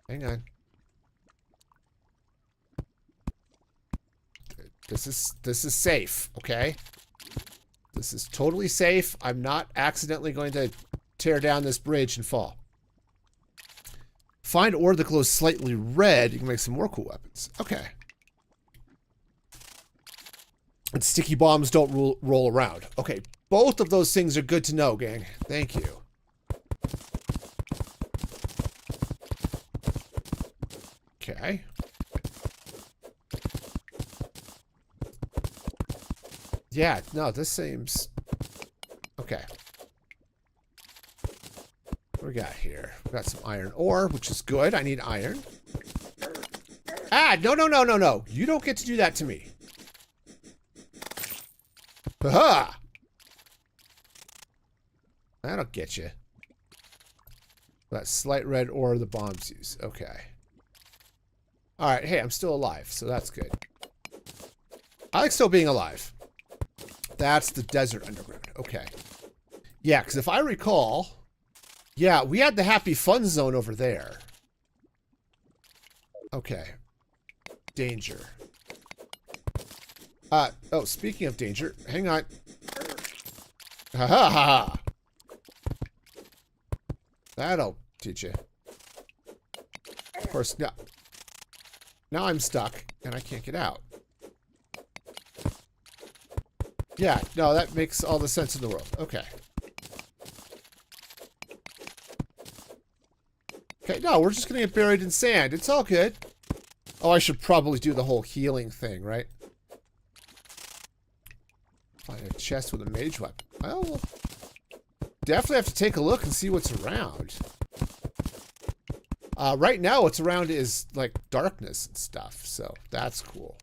Hang on. This is safe, okay? This is totally safe. I'm not accidentally going to tear down this bridge and fall. Find ore that glows slightly red. You can make some more cool weapons. Okay. And sticky bombs don't roll around. Okay, both of those things are good to know, gang. Thank you. Okay. Yeah, no, this seems... Okay. What do we got here? We got some iron ore, which is good. I need iron. Ah, no, no, no, no, no. You don't get to do that to me. Ha-ha! That'll get you. That slight red ore the bombs use. Okay. Alright, hey, I'm still alive, so that's good. I like still being alive. That's the desert underground. Okay. Yeah, because if I recall... Yeah, we had the happy fun zone over there. Okay. Danger. Oh, speaking of danger, hang on. Ha ha ha! That'll teach you. Of course, now I'm stuck, and I can't get out. Yeah, no, that makes all the sense in the world. Okay. Okay, no, we're just gonna get buried in sand. It's all good. Oh, I should probably do the whole healing thing, right? Find a chest with a mage weapon. Well, we'll definitely have to take a look and see what's around. Right now, what's around is, like, darkness and stuff, so that's cool.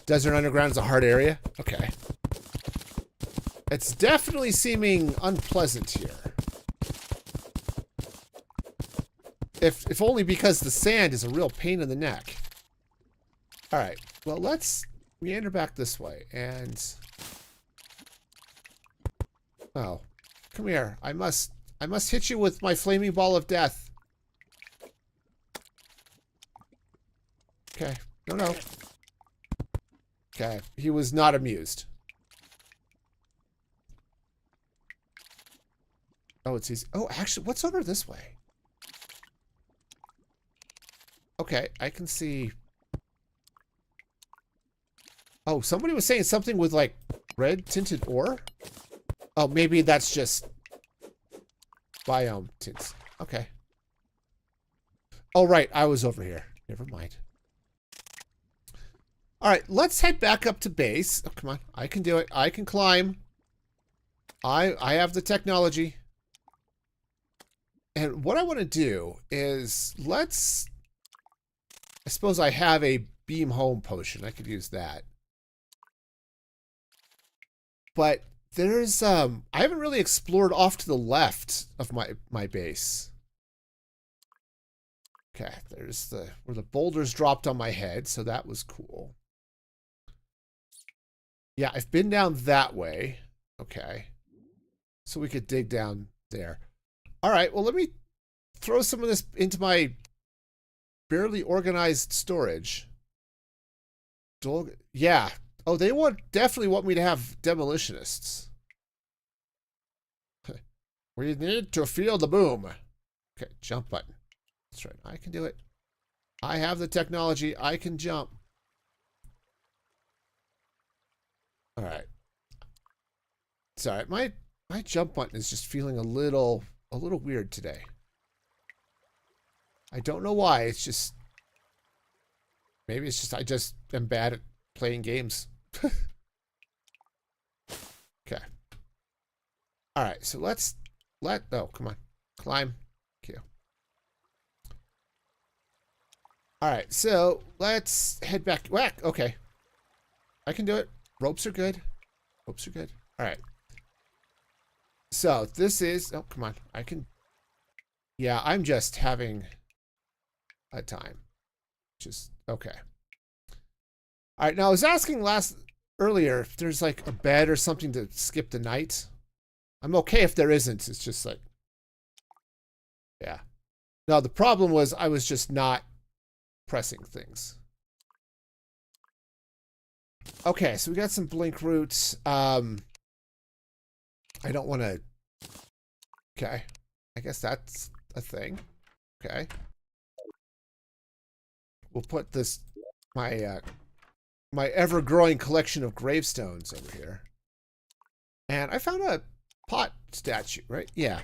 Desert Underground is a hard area? Okay. It's definitely seeming unpleasant here. If only because the sand is a real pain in the neck. Alright, well, let's meander back this way, and... Oh. Come here. I must hit you with my flaming ball of death. Okay. No, no. Okay. He was not amused. Oh, it's easy. Oh, actually, what's over this way? Okay, I can see... Oh, somebody was saying something with, like, red tinted ore? Oh, maybe that's just biome tints. Okay. Oh, right. I was over here. Never mind. All right. Let's head back up to base. Oh, come on. I can do it. I can climb. I have the technology. And what I want to do is let's... I suppose I have a beam home potion. I could use that. But there's I haven't really explored off to the left of my base. Okay, there's the where the boulders dropped on my head, so that was cool. Yeah, I've been down that way. Okay. So we could dig down there. All right, well, let me throw some of this into my barely organized storage. Yeah. Oh, they definitely want me to have demolitionists. We need to feel the boom. Okay, jump button. That's right. I can do it. I have the technology. I can jump. All right. Sorry, my jump button is just feeling a little weird today. I don't know why. It's just maybe it's just I just am bad at playing games. Okay. All right. So oh, come on. Climb. Thank you. All right. So let's head back. Whack. Okay. I can do it. Ropes are good. Ropes are good. All right. So this is, oh, come on. I can, yeah, I'm just having a time. Just, okay. All right. Now I was asking earlier if there's like a bed or something to skip the night. I'm okay if there isn't. It's just like, yeah. No, the problem was I was just not pressing things. Okay, so we got some blink roots. I don't want to. Okay, I guess that's a thing. Okay, we'll put this my ever-growing collection of gravestones over here. And I found a pot statue, right? Yeah.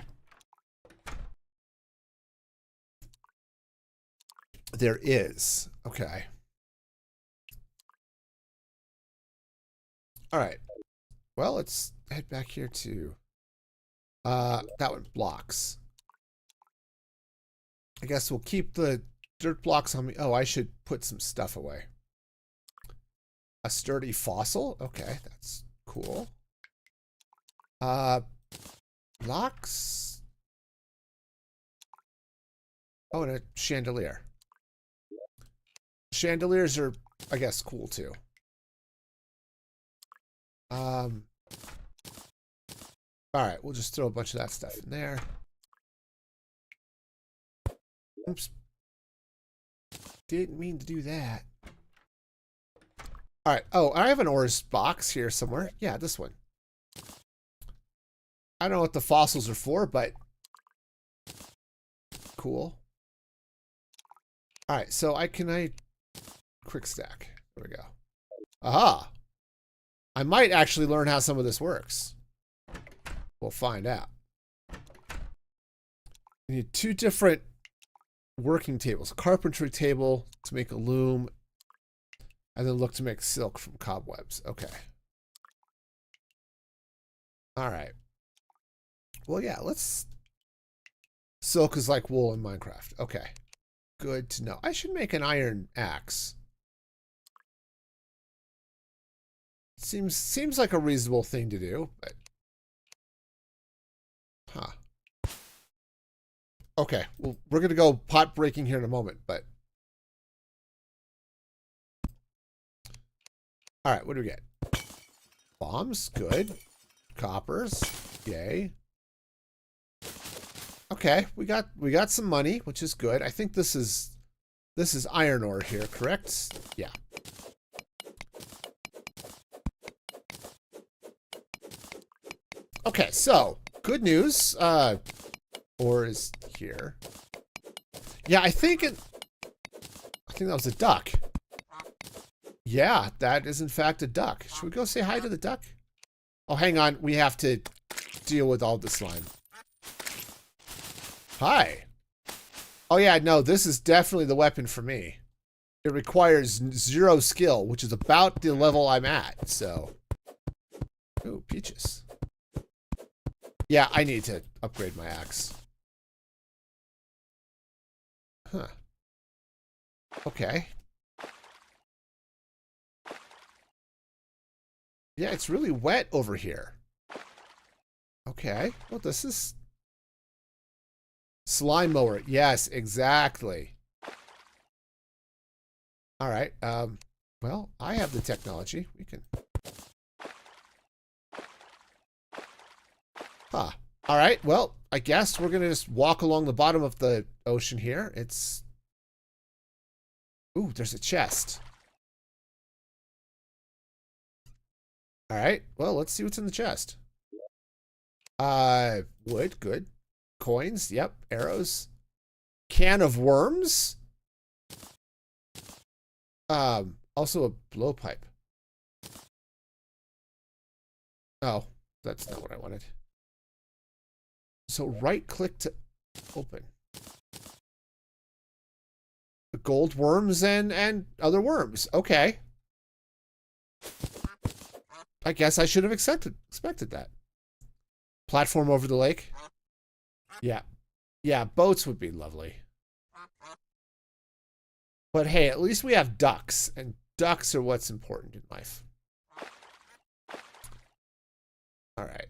There is. Okay. All right. Well, let's head back here to that one, blocks. I guess we'll keep the dirt blocks on me. Oh, I should put some stuff away. A sturdy fossil. Okay, that's cool. Blocks. Oh, and a chandelier. Chandeliers are, I guess, cool too. All right, we'll just throw a bunch of that stuff in there. Oops. Didn't mean to do that. All right. Oh, I have an ores box here somewhere. Yeah, this one. I don't know what the fossils are for, but cool. All right, so I quick stack. There we go. Aha! I might actually learn how some of this works. We'll find out. We need 2 different working tables. A carpentry table to make a loom, and then look to make silk from cobwebs. Okay. All right. Well, yeah, silk is like wool in Minecraft. Okay. Good to know. I should make an iron axe. Seems like a reasonable thing to do, but huh. Okay, well, we're gonna go pot breaking here in a moment, but all right, what do we get? Bombs, good. Coppers, yay. Okay, we got some money, which is good. I think this is iron ore here, correct? Yeah. Okay, so good news. Ore is here. Yeah, I think that was a duck. Yeah, that is in fact a duck. Should we go say hi to the duck? Oh, hang on. We have to deal with all this slime. Hi. Oh yeah, no, this is definitely the weapon for me. It requires 0 skill, which is about the level I'm at, so. Ooh, peaches. Yeah, I need to upgrade my axe. Huh. Okay. Yeah, it's really wet over here. Okay. Well, this is... Slime mower. Yes, exactly. All right. Well, I have the technology. We can... Huh. All right. Well, I guess we're going to just walk along the bottom of the ocean here. It's... Ooh, there's a chest. All right. Well, let's see what's in the chest. Wood. Good. Coins. Yep. Arrows. Can of worms. Also a blowpipe. Oh, that's not what I wanted. So right click to open. Gold worms and other worms. Okay. I guess I should have expected that. Platform over the lake. Yeah. Yeah, boats would be lovely. But hey, at least we have ducks, and ducks are what's important in life. All right.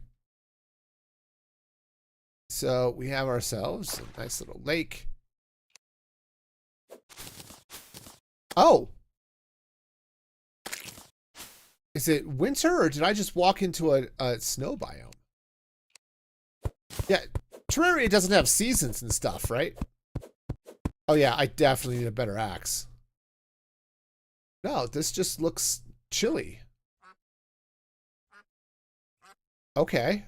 So we have ourselves a nice little lake. Oh! Is it winter, or did I just walk into a snow biome? Yeah, Terraria doesn't have seasons and stuff, right? Oh yeah, I definitely need a better axe. No, this just looks chilly. Okay.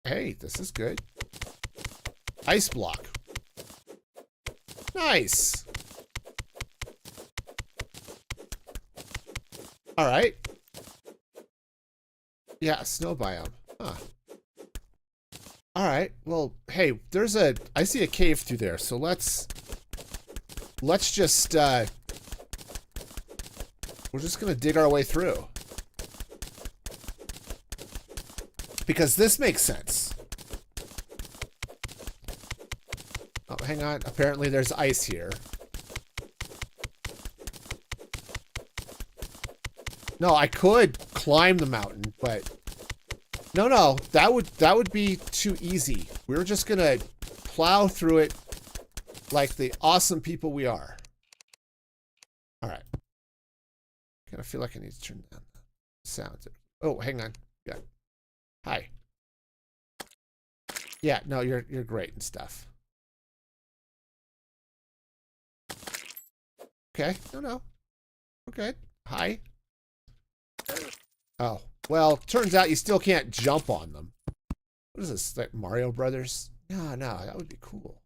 Hey, this is good. Ice block. Nice. All right. Yeah, snow biome. Huh. All right. Well, hey, I see a cave through there, so let's just we're just gonna dig our way through. Because this makes sense. Oh, hang on. Apparently there's ice here. No, I could climb the mountain, but no, that would be too easy. We're just gonna plow through it like the awesome people we are. All right. Kind of feel like I need to turn down the sound. Oh, hang on. Yeah. Hi. Yeah, no, you're great and stuff. Okay. No. Okay. Hi. Oh. Well, turns out you still can't jump on them. What is this? Like Mario Brothers? No, that would be cool.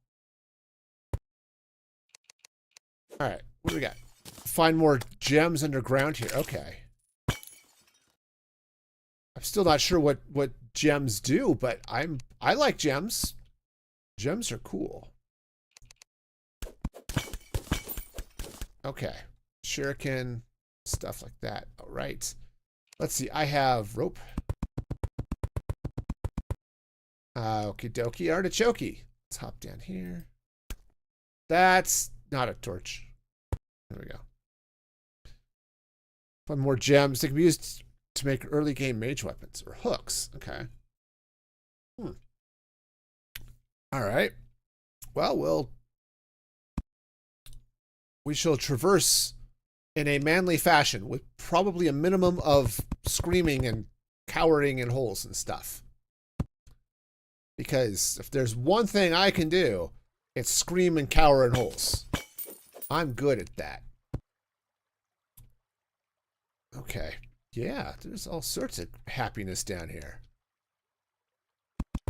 Alright, what do we got? Find more gems underground here. Okay. I'm still not sure what gems do, but I like gems. Gems are cool. Okay. Shuriken, stuff like that. All right. Let's see. I have rope. Okie dokie. Artichoke. Let's hop down here. That's not a torch. There we go. Find more gems. They can be used to make early game mage weapons or hooks. Okay. All right. Well, we shall traverse in a manly fashion with probably a minimum of screaming and cowering in holes and stuff. Because if there's one thing I can do, it's scream and cower in holes. I'm good at that. Okay. Yeah, there's all sorts of happiness down here.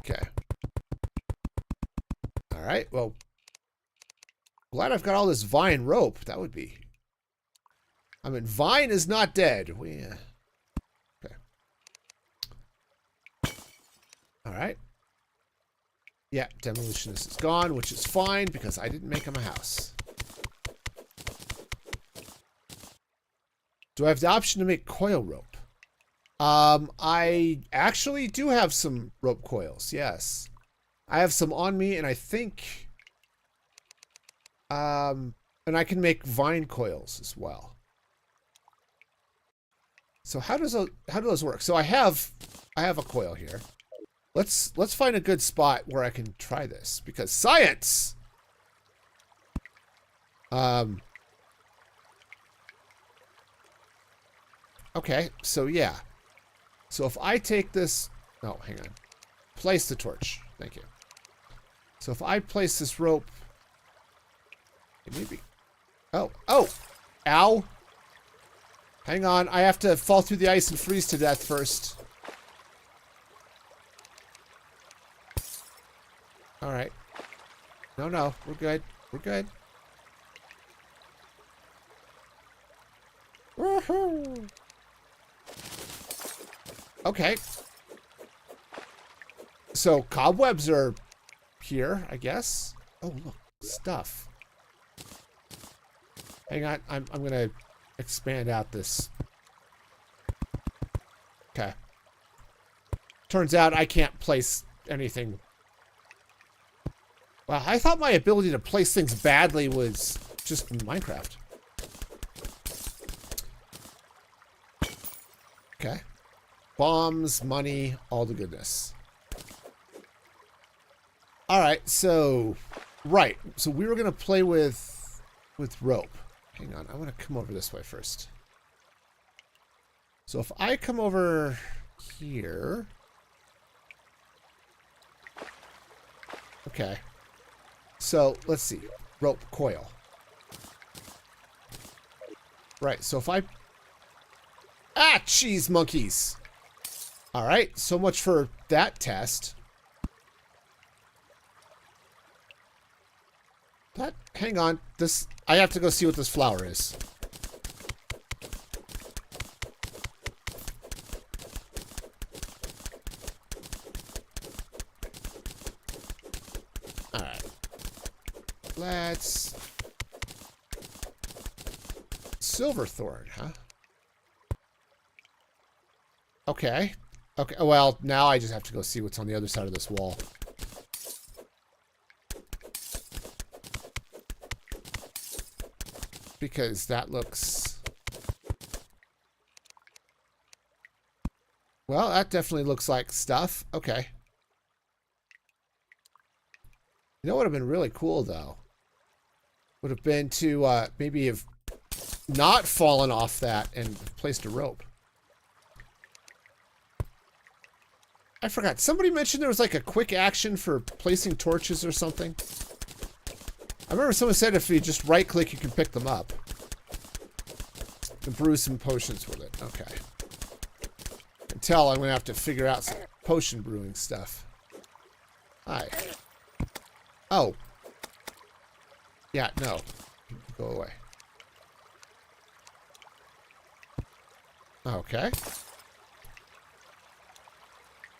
Okay. All right, well, glad I've got all this vine rope. That would be... I mean, vine is not dead. Okay. All right. Yeah, demolitionist is gone, which is fine because I didn't make him a house. Do I have the option to make coil rope? I actually do have some rope coils, yes. I have some on me, and I think... and I can make vine coils as well. So how do those work? So I have a coil here. Let's find a good spot where I can try this because science. Okay, so yeah. So if I take this, oh, hang on. Place the torch. Thank you. So if I place this rope, maybe. Oh, ow. Hang on, I have to fall through the ice and freeze to death first. All right. No, we're good. We're good. Woohoo! Okay. So cobwebs are here, I guess. Oh, look, stuff. Hang on, I'm gonna expand out this. Okay. Turns out I can't place anything. Wow, I thought my ability to place things badly was just in Minecraft. Okay. Bombs, money, all the goodness. All right, so we were gonna play with rope. Hang on, I want to come over this way first. So if I come over here, okay. So let's see, rope coil. Right. So if I, cheese monkeys. All right, so much for that test. Hang on, this, I have to go see what this flower is. All right, let's, silverthorn, huh? Okay, well, now I just have to go see what's on the other side of this wall. Because that looks... Well, that definitely looks like stuff. Okay. You know what would have been really cool, though? Would have been to maybe have not fallen off that and placed a rope. I forgot. Somebody mentioned there was like a quick action for placing torches or something. I remember someone said if you just right-click, you can pick them up. And brew some potions with it. Okay. Until I'm going to have to figure out some potion brewing stuff. Hi. Oh. Yeah, no. Go away. Okay.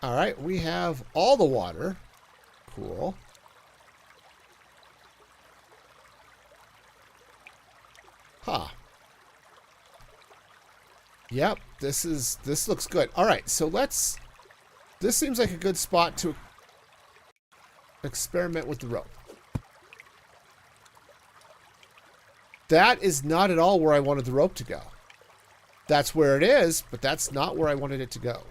Alright, we have all the water. Cool. Huh. Yep, this looks good. All right, so this seems like a good spot to experiment with the rope. That is not at all where I wanted the rope to go. That's where it is, but that's not where I wanted it to go.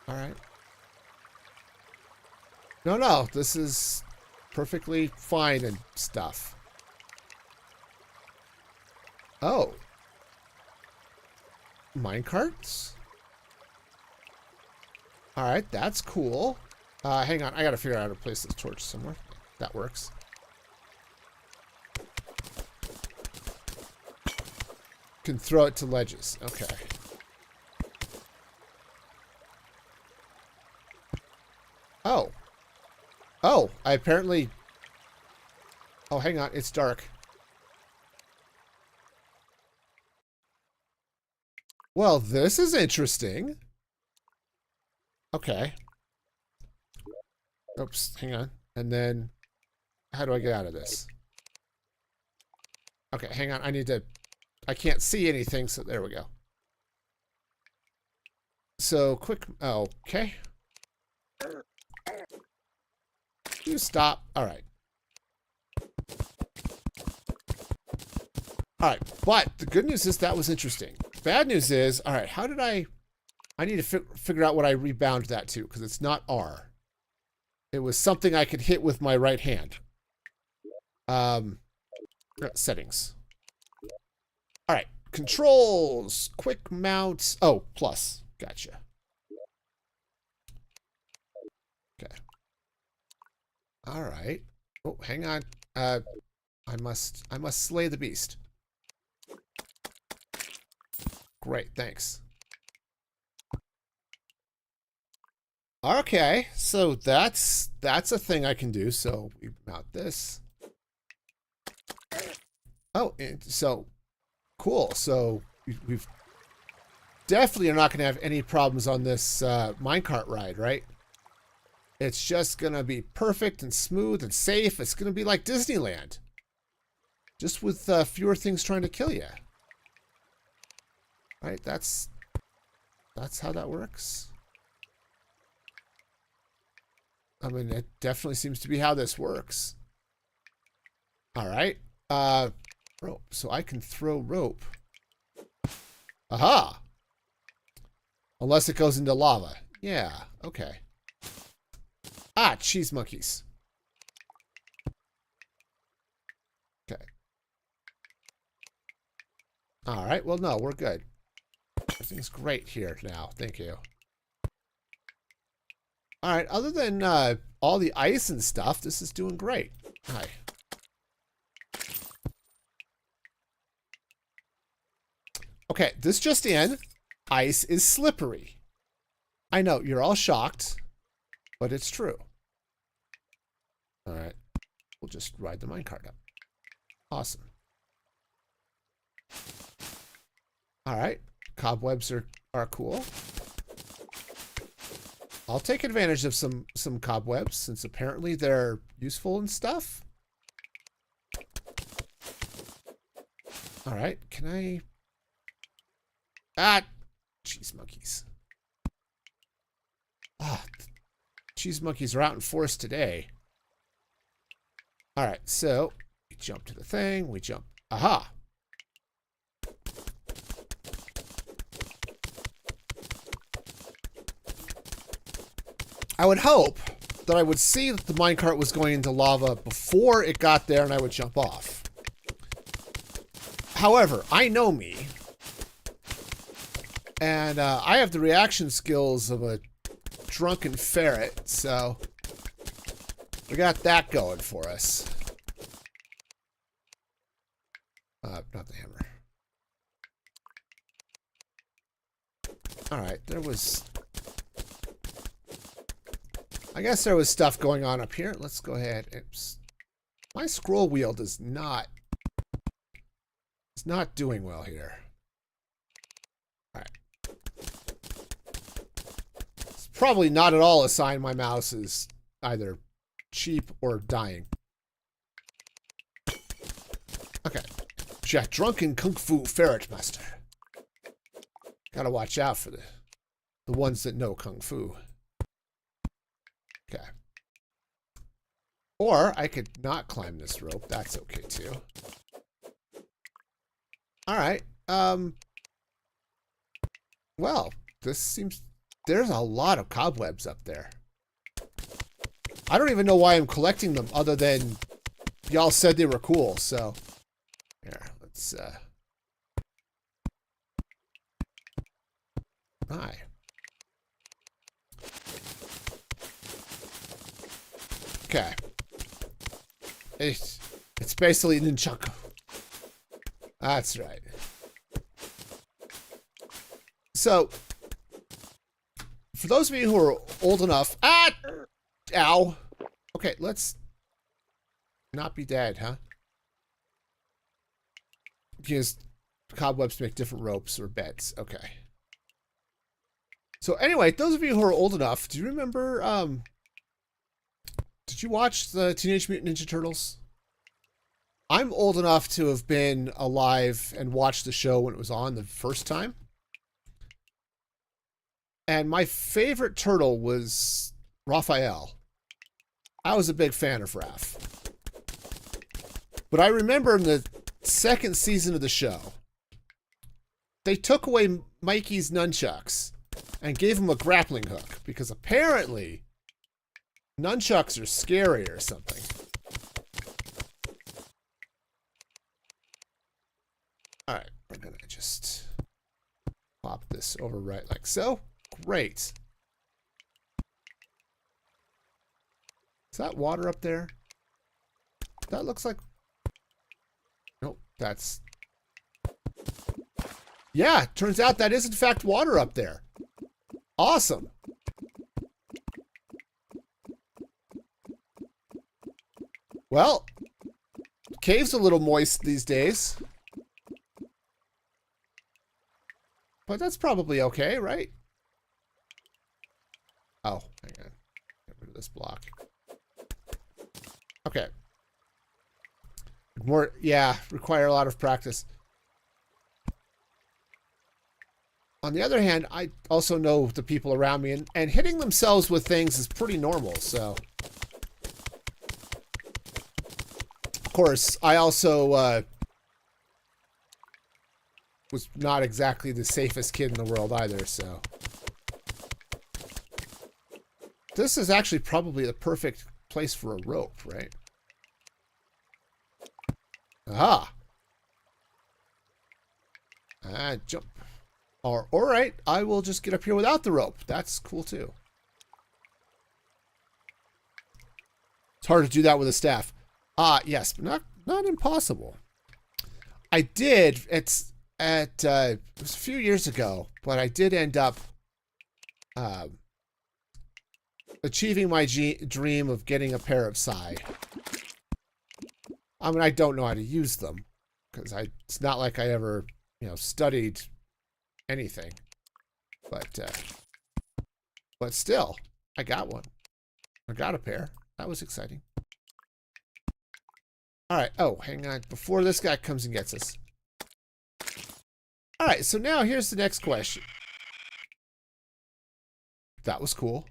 All right. No, this is perfectly fine and stuff. Oh. Minecarts? Alright, that's cool. Hang on, I gotta figure out how to place this torch somewhere. That works. Can throw it to ledges. Okay. Oh. Oh, I apparently... Oh, hang on, it's dark. Well, this is interesting. Okay. Oops, hang on. And then, how do I get out of this? Okay, hang on. I can't see anything, so there we go. So, quick, okay. You stop. All right. All right, but the good news is that was interesting. Bad news is, all right, how did I need to figure out what I rebound that to, because it's not R. It was something I could hit with my right hand. Settings. All right, controls, quick mount. Oh, plus, gotcha. Okay. All right. Oh, hang on. I must slay the beast. Great, thanks. Okay, so that's a thing I can do. So we mount this. Oh, and so cool. So we've definitely are not going to have any problems on this minecart ride, right? It's just going to be perfect and smooth and safe. It's going to be like Disneyland, just with fewer things trying to kill you. Right? That's how that works. I mean, it definitely seems to be how this works. All right. Rope. So I can throw rope. Aha! Unless it goes into lava. Yeah, okay. Ah, cheese monkeys. Okay. All right, well, no, we're good. Everything's great here now. Thank you. All right, other than all the ice and stuff, this is doing great. Hi. Okay, this just in. Ice is slippery. I know, you're all shocked, but it's true. All right, we'll just ride the minecart up. Awesome. All right, cobwebs are cool. I'll take advantage of some cobwebs, since apparently they're useful and stuff. All right, can I... Ah, cheese monkeys. Ah, cheese monkeys are out in force today. All right, so we jump to the thing, we jump. Aha! I would hope that I would see that the minecart was going into lava before it got there and I would jump off. However, I know me. And I have the reaction skills of a drunken ferret, so we got that going for us. Not the hammer. Alright, there was... I guess there was stuff going on up here. Let's go ahead. My scroll wheel does not... It's not doing well here. Alright. It's probably not at all a sign my mouse is either cheap or dying. Okay. Yeah, drunken kung fu ferret master. Gotta watch out for the ones that know kung fu. Okay. Or I could not climb this rope. That's okay too. All right. Well, this seems... There's a lot of cobwebs up there. I don't even know why I'm collecting them other than y'all said they were cool, so... Here, let's... Hi. Okay. It's basically nunchaku. That's right. So, for those of you who are old enough... Ah! Ow. Okay, let's not be dead, huh? Because cobwebs make different ropes or beds. Okay. So anyway, those of you who are old enough, do you remember... Did you watch the Teenage Mutant Ninja Turtles? I'm old enough to have been alive and watched the show when it was on the first time. And my favorite turtle was Raphael. I was a big fan of Raph. But I remember in the second season of the show, they took away Mikey's nunchucks and gave him a grappling hook because apparently nunchucks are scary or something. All right, we're gonna just pop this over right like so. Great. Is that water up there? That looks like... Nope, that's... Yeah, turns out that is in fact water up there. Awesome. Well, cave's a little moist these days. But that's probably okay, right? Oh, hang on. Get rid of this block. Okay. More, yeah, require a lot of practice. On the other hand, I also know the people around me, and hitting themselves with things is pretty normal, so. Of course, I also was not exactly the safest kid in the world either, so. This is actually probably the perfect place for a rope, right? Aha! Jump. All right, I will just get up here without the rope. That's cool too. It's hard to do that with a staff. Yes, but not impossible. I did. It was a few years ago, but I did end up achieving my dream of getting a pair of sai. I mean, I don't know how to use them because it's not like I ever, studied anything. But still, I got one. I got a pair. That was exciting. All right. Oh, hang on. Before this guy comes and gets us. All right. So now here's the next question. That was cool.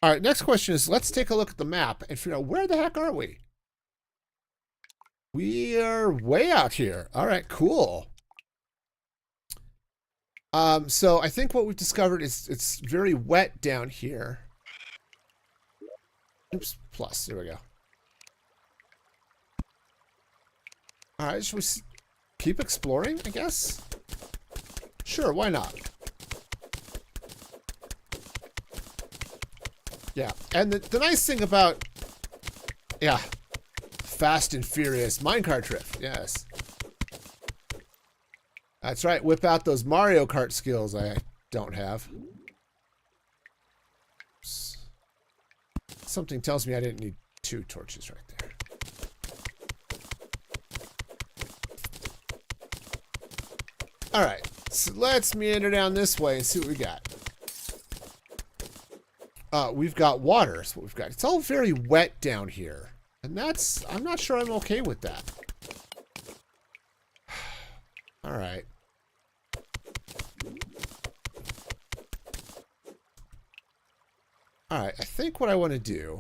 All right. Next question is, let's take a look at the map and figure out where the heck are we? We are way out here. All right. Cool. So I think what we've discovered is it's very wet down here. Oops. Plus. There we go. All right, should we keep exploring, I guess? Sure, why not? Yeah, and the nice thing about, yeah, Fast and Furious minecart drift, yes. That's right, whip out those Mario Kart skills I don't have. Oops. Something tells me I didn't need 2 torches right there. All right, so let's meander down this way and see what we got. We've got water, is what we've got. It's all very wet down here. And I'm not sure I'm okay with that. All right. All right, I think what I want to do,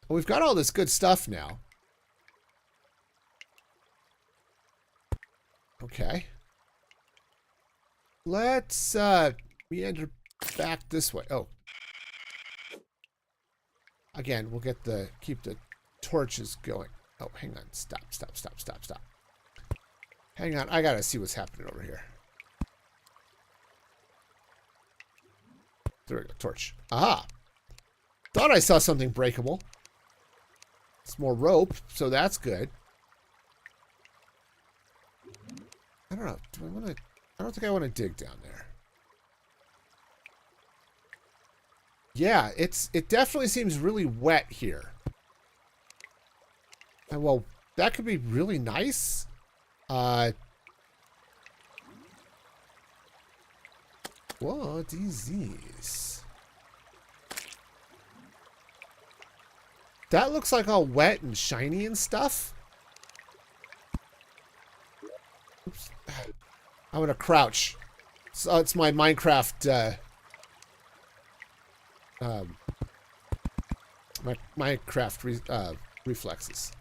well, we've got all this good stuff now. Okay. Let's meander back this way. Oh. Again, we'll keep the torches going. Oh, hang on. Stop. Hang on. I gotta see what's happening over here. There we go. Torch. Aha. Thought I saw something breakable. It's more rope, so that's good. I don't know. Do I want to... I don't think I want to dig down there. Yeah, it definitely seems really wet here. And well, that could be really nice. What is this? That looks like all wet and shiny and stuff. Oops. I'm gonna crouch. So it's my Minecraft, my Minecraft reflexes.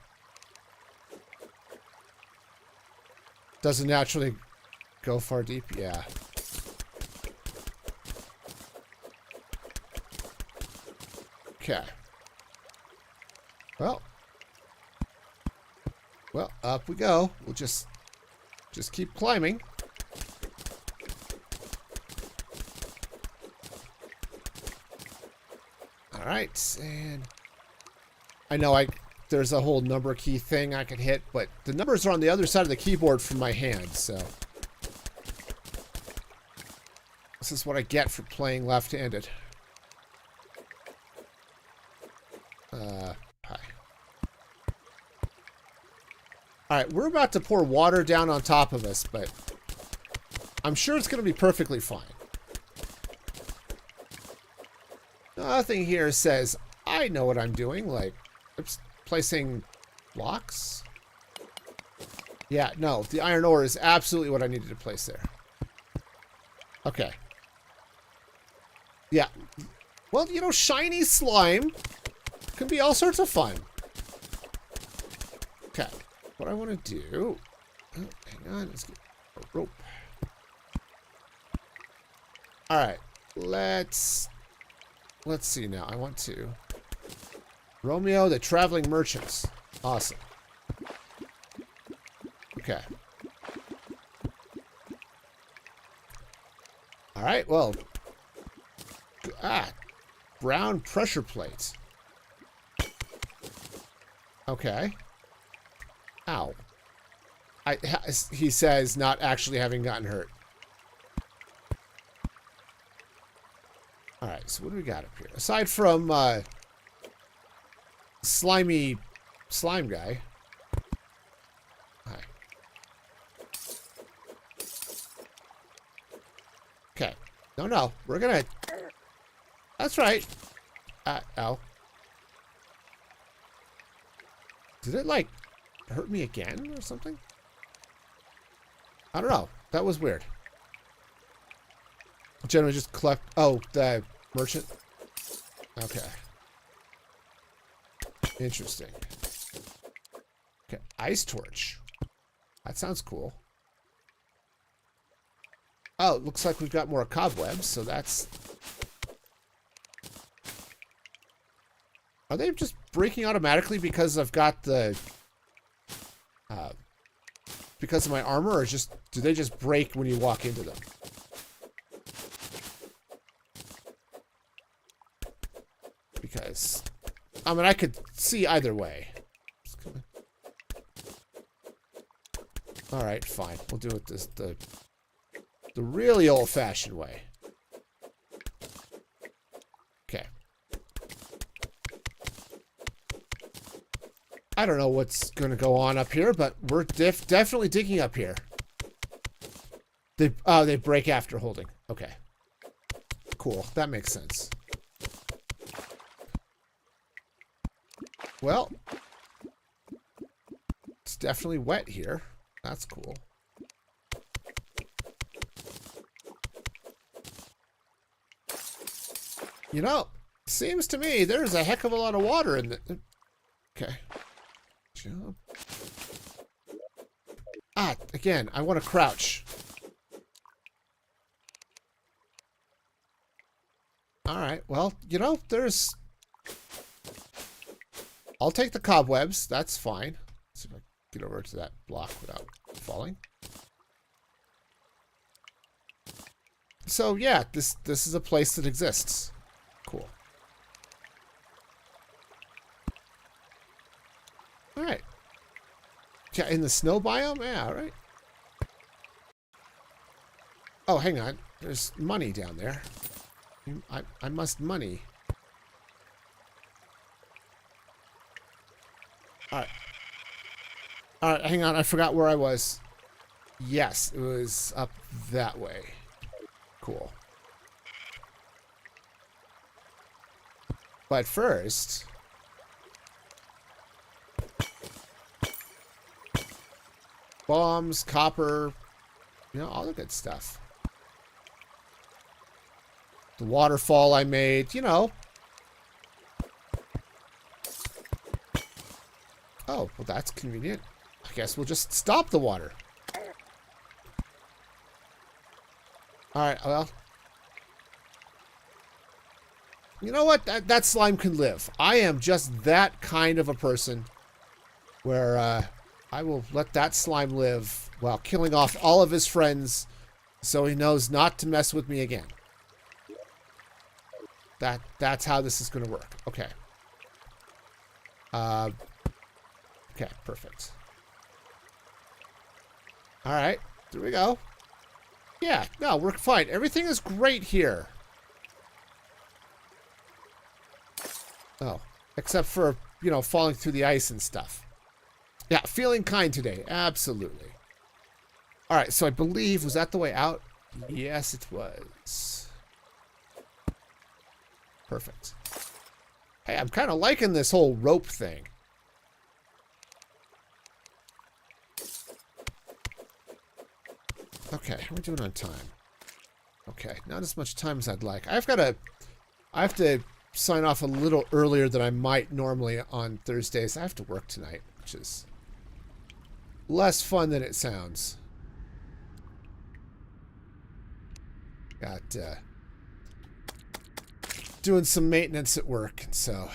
Doesn't naturally go far deep? Yeah. Okay. Well, up we go. We'll just keep climbing. All right, and I know there's a whole number key thing I can hit, but the numbers are on the other side of the keyboard from my hand, so this is what I get for playing left-handed. Hi. Alright, we're about to pour water down on top of us, but I'm sure it's going to be perfectly fine. Nothing here says I know what I'm doing, like, oops, placing blocks? Yeah, no, the iron ore is absolutely what I needed to place there. Okay. Yeah. Well, you know, shiny slime can be all sorts of fun. Okay. What I want to do... Oh, hang on. Let's get a rope. Alright. Let's see now. I want to... Romeo, the Traveling Merchants. Awesome. Okay. Alright, well... brown pressure plates. Okay. Ow. He says not actually having gotten hurt. Alright, so what do we got up here? Aside from, slimy slime guy. Hi. Okay. No. We're gonna... That's right. Ow. Did it, like, hurt me again or something? I don't know. That was weird. Generally just collect... Oh, the merchant? Okay. Interesting. Okay, ice torch. That sounds cool. Oh, it looks like we've got more cobwebs, so that's... Are they just breaking automatically because I've got the... because of my armor, or just... Do they just break when you walk into them? Because... I mean, I could see either way. Alright, fine. We'll do it the really old-fashioned way. Okay. I don't know what's going to go on up here, but we're definitely digging up here. They break after holding. Okay. Cool. That makes sense. Well, it's definitely wet here. That's cool. You know, seems to me there's a heck of a lot of water in the... Okay. Jump. Again, I want to crouch. Alright, well, you know, there's... I'll take the cobwebs. That's fine. Let's see if I can get over to that block without falling. So, yeah, this is a place that exists. Cool. Alright. Yeah, in the snow biome? Yeah, alright. Oh, hang on. There's money down there. I must money. Alright. Alright, hang on. I forgot where I was. Yes, it was up that way. Cool. But first... bombs, copper, you know, all the good stuff. The waterfall I made, you know. Oh, well, that's convenient. I guess we'll just stop the water. Alright, well. You know what? That slime can live. I am just that kind of a person where I will let that slime live while killing off all of his friends so he knows not to mess with me again. That's how this is going to work. Okay. Okay, perfect. Alright, there we go. Yeah, no, we're fine. Everything is great here. Oh, except for, you know, falling through the ice and stuff. Yeah, feeling kind today. Absolutely. Alright, so I believe, was that the way out? Yes, it was. Perfect. Hey, I'm kind of liking this whole rope thing. Okay, how are we doing on time? Okay, not as much time as I'd like. I have to sign off a little earlier than I might normally on Thursdays. I have to work tonight, which is less fun than it sounds. Got doing some maintenance at work, and so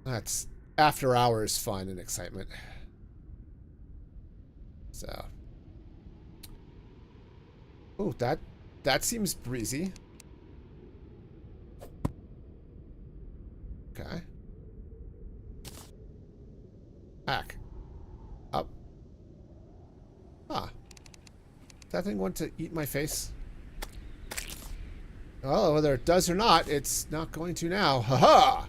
that's after hours fun and excitement. So, oh, that seems breezy. Okay. Back. Up. Ah. That thing want to eat my face? Well, whether it does or not, it's not going to now. Haha!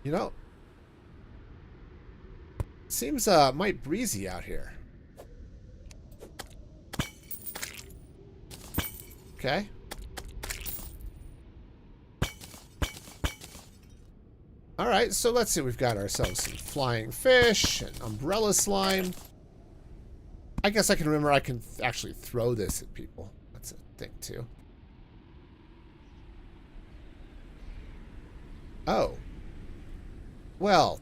You know, seems might breezy out here. Okay. Alright, so let's see. We've got ourselves some flying fish and umbrella slime. I guess I can remember I can actually throw this at people. That's a thing, too. Oh. Well,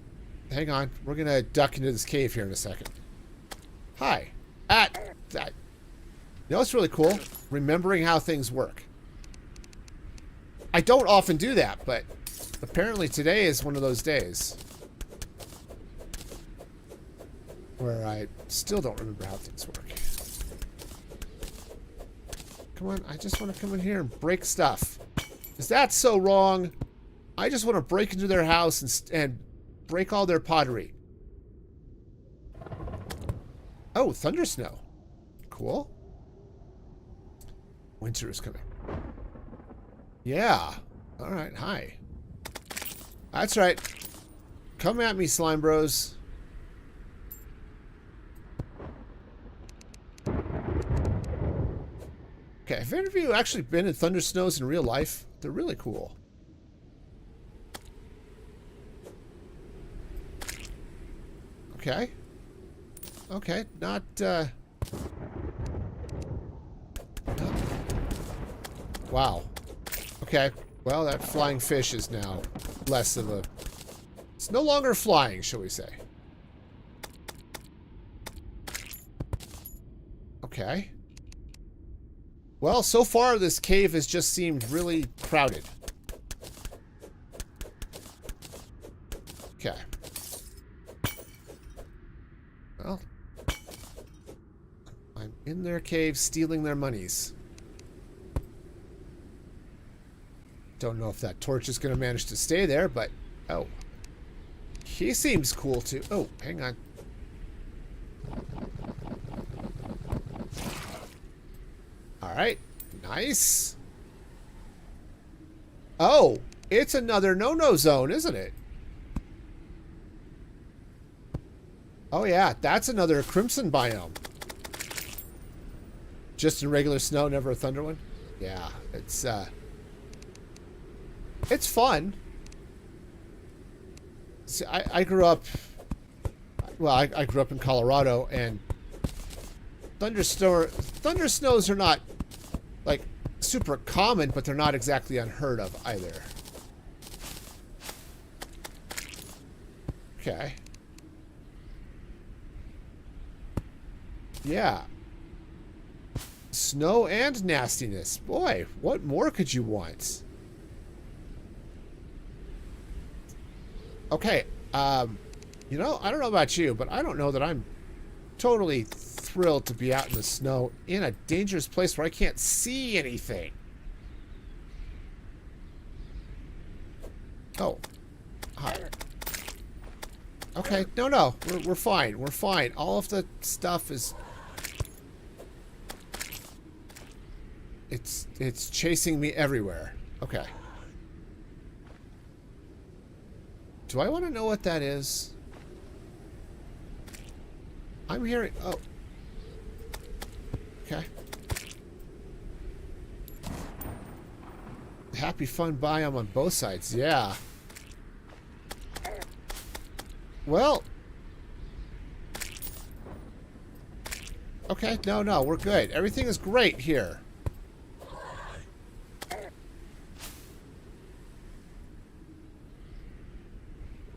hang on. We're going to duck into this cave here in a second. Hi. That. You know what's really cool? Remembering how things work. I don't often do that, but apparently today is one of those days where I still don't remember how things work. Come on, I just want to come in here and break stuff. Is that so wrong? I just want to break into their house and break all their pottery. Oh, thunder snow. Cool. Winter is coming. Yeah. All right, hi. That's right. Come at me, slime bros. Okay, have any of you actually been in thunder snows in real life? They're really cool. Okay. Okay, not, wow. Okay, well, that flying fish is now less of a... It's no longer flying, shall we say. Okay. Well, so far this cave has just seemed really crowded. Okay. Well, I'm in their cave stealing their monies. Don't know if that torch is going to manage to stay there, but... Oh. He seems cool, too. Oh, hang on. Alright. Nice. Oh, it's another no-no zone, isn't it? Oh, yeah. That's another crimson biome. Just in regular snow, never a thunder one? Yeah, it's fun. See, I grew up... Well, I grew up in Colorado, and thunder snows are not, like, super common, but they're not exactly unheard of either. Okay. Yeah. Snow and nastiness. Boy, what more could you want? Okay, you know, I don't know about you, but I don't know that I'm totally thrilled to be out in the snow in a dangerous place where I can't see anything. Oh. Hi. Okay, no, we're fine. We're fine. All of the stuff is... It's chasing me everywhere. Okay. Do I want to know what that is? I'm hearing... Oh. Okay. Happy fun biome on both sides. Yeah. Well. Okay, no, we're good. Everything is great here.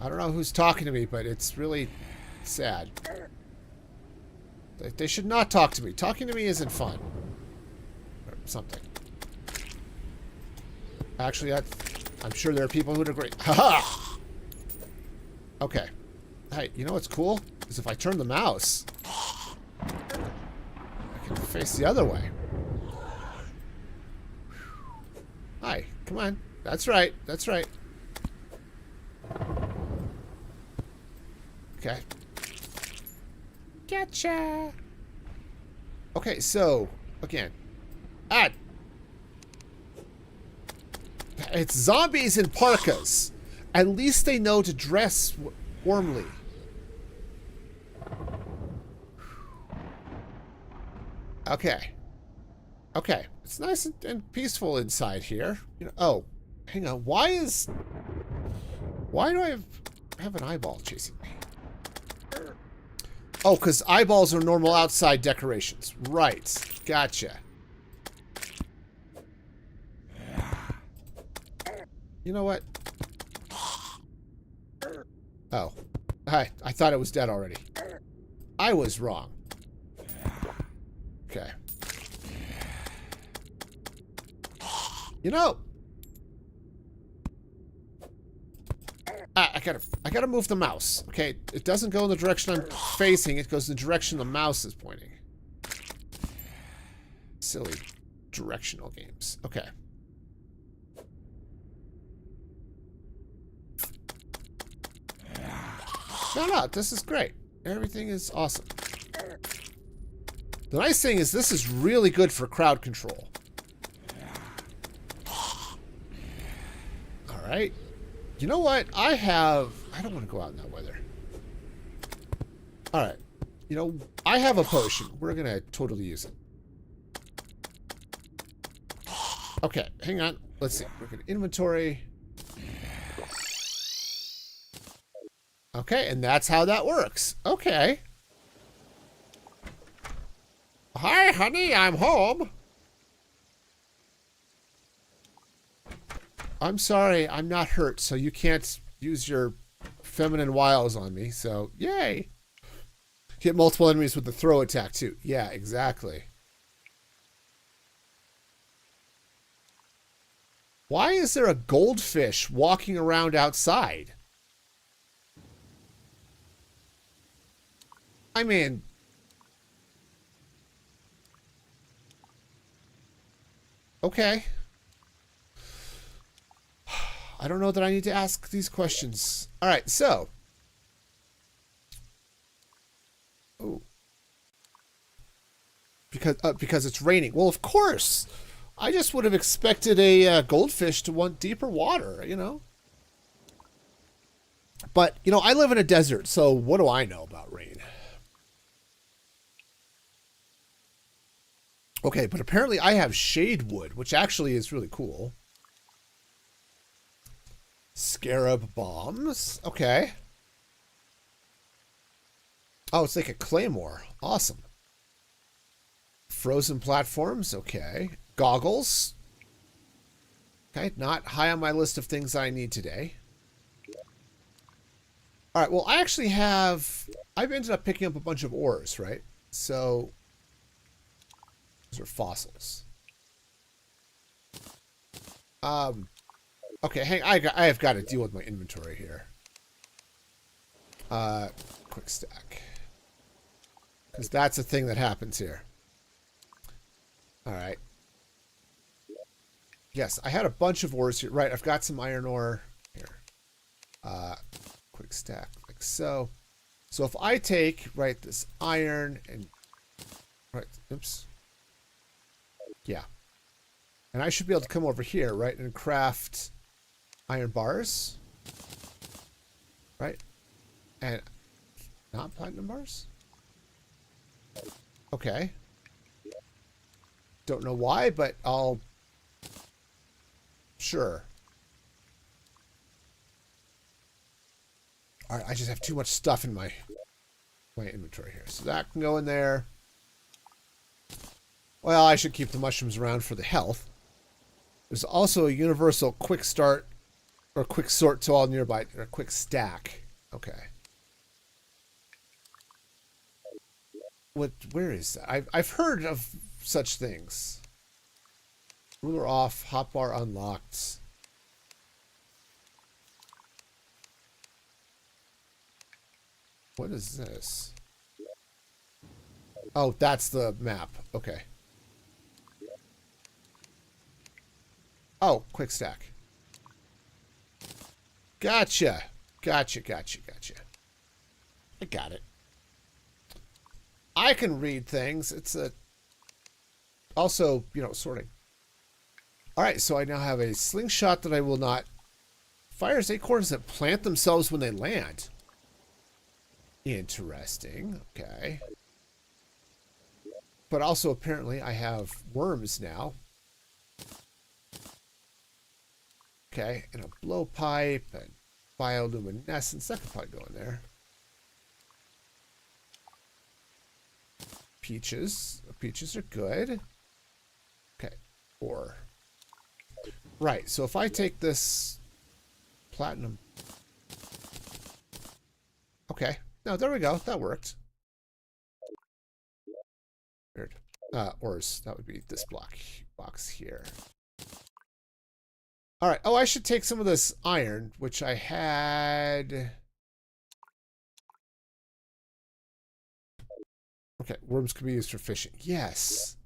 I don't know who's talking to me, but it's really sad. They should not talk to me. Talking to me isn't fun. Or something. Actually, I'm sure there are people who would agree. Haha! Okay. Hey, you know what's cool? Is if I turn the mouse, I can face the other way. Hi, come on. That's right. That's right. Okay. Gotcha. Okay, so again, it's zombies in parkas. At least they know to dress warmly. Okay. Okay, it's nice and peaceful inside here. You know. Oh, hang on. Why do I have an eyeball chasing me? Oh, because eyeballs are normal outside decorations. Right. Gotcha. You know what? Oh. Hi. I thought it was dead already. I was wrong. Okay. You know... I gotta move the mouse. Okay, it doesn't go in the direction I'm facing. It goes in the direction the mouse is pointing. Silly directional games. Okay. No, this is great. Everything is awesome. The nice thing is this is really good for crowd control. All right. You know what? I don't want to go out in that weather. All right. You know, I have a potion. We're going to totally use it. Okay, hang on. Let's see. We're going to inventory. Okay, and that's how that works. Okay. Hi, honey. I'm home. I'm sorry, I'm not hurt, so you can't use your feminine wiles on me, so yay! Hit multiple enemies with the throw attack, too. Yeah, exactly. Why is there a goldfish walking around outside? I mean... Okay. I don't know that I need to ask these questions. All right, so. Ooh. Because it's raining. Well, of course. I just would have expected a goldfish to want deeper water, you know. But, you know, I live in a desert, so what do I know about rain? Okay, but apparently I have shade wood, which actually is really cool. Scarab bombs. Okay. Oh, it's like a claymore. Awesome. Frozen platforms. Okay. Goggles. Okay, not high on my list of things I need today. All right, well, I actually have... I've ended up picking up a bunch of ores, right? So... Those are fossils. Okay, hang. I have got to deal with my inventory here. Quick stack, because that's a thing that happens here. All right. Yes, I had a bunch of ores here. Right, I've got some iron ore here. Quick stack like so. So if I take this iron and oops. Yeah. And I should be able to come over here, right, and craft iron bars. Right? And not platinum bars? Okay. Don't know why, but I'll... Sure. Alright, I just have too much stuff in my inventory here. So that can go in there. Well, I should keep the mushrooms around for the health. There's also a universal quick start or quick sort to all nearby, or quick stack. Okay. Where is that? I've heard of such things. Ruler off, hotbar unlocked. What is this? Oh, that's the map. Okay. Oh, quick stack. Gotcha. Gotcha. I got it. I can read things. It's also, sorting. All right, so I now have a slingshot that I will not... Fires acorns that plant themselves when they land. Interesting. Okay. But also, apparently, I have worms now. Okay, and a blowpipe and bioluminescence. That could probably go in there. Peaches. Peaches are good. Okay, ore. Right, so if I take this platinum... Okay, no, there we go. That worked. Weird. Ores. That would be this box here. All right. Oh, I should take some of this iron, which I had. Okay, worms can be used for fishing. Yes.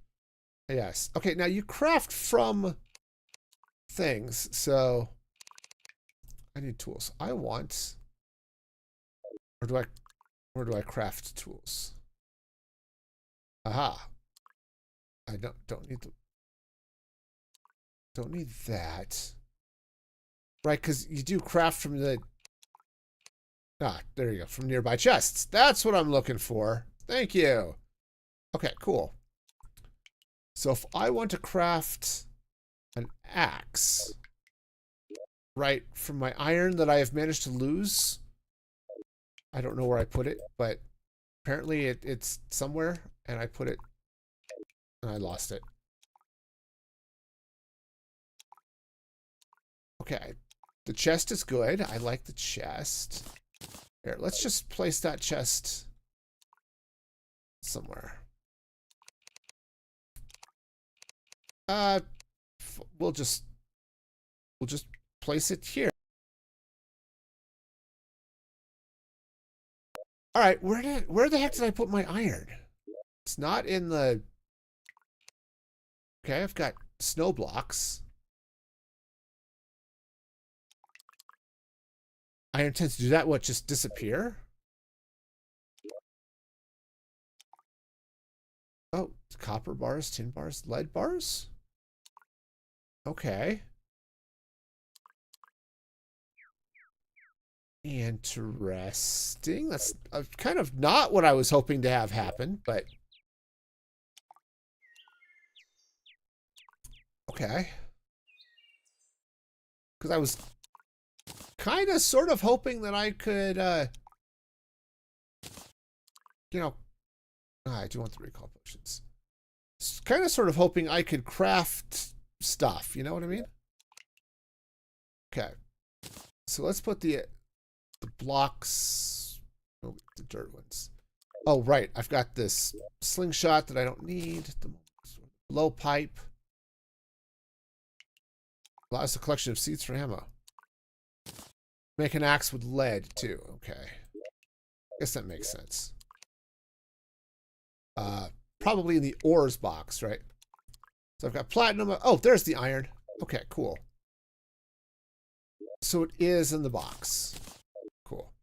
Yes. Okay, now you craft from things, so I need tools. I want... Where do I craft tools? Aha. I don't need that. Right, because you do craft from the... Ah, there you go. From nearby chests. That's what I'm looking for. Thank you. Okay, cool. So if I want to craft an axe, right, from my iron that I have managed to lose, I don't know where I put it, but apparently it's somewhere, and I put it, and I lost it. Okay, the chest is good. I like the chest. Here, let's just place that chest somewhere. We'll just place it here. All right, where the heck did I put my iron? It's not in the... Okay, I've got snow blocks. Iron tends to do that. What, just disappear? Oh, copper bars, tin bars, lead bars? Okay. Interesting. That's kind of not what I was hoping to have happen, but... Okay. Because I was kind of sort of hoping that I could, I do want the recall potions. Kind of sort of hoping I could craft stuff, you know what I mean? Okay. So let's put the blocks, oh, the dirt ones. Oh, right. I've got this slingshot that I don't need. blowpipe. Allows a collection of seeds for ammo. Make an axe with lead, too. Okay. Guess that makes sense. Probably in the ores box, right? So I've got platinum. Oh, there's the iron. Okay, cool. So it is in the box. Cool.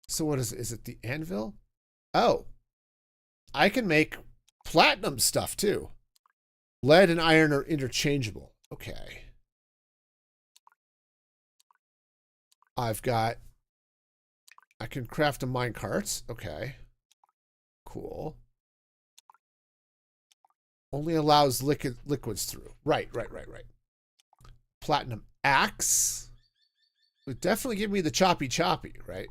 So what is it? Is it the anvil? Oh. I can make platinum stuff, too. Lead and iron are interchangeable. Okay. I can craft a minecart. Okay. Cool. Only allows liquids through. Right. Platinum axe. Would definitely give me the choppy, right?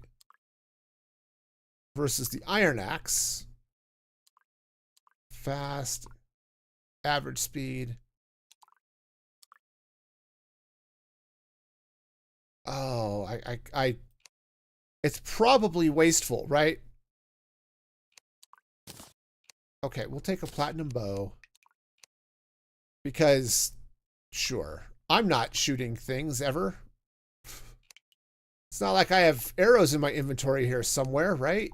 Versus the iron axe. Fast. Average speed. Oh, it's probably wasteful, right? Okay, we'll take a platinum bow. Because, sure, I'm not shooting things ever. It's not like I have arrows in my inventory here somewhere, right?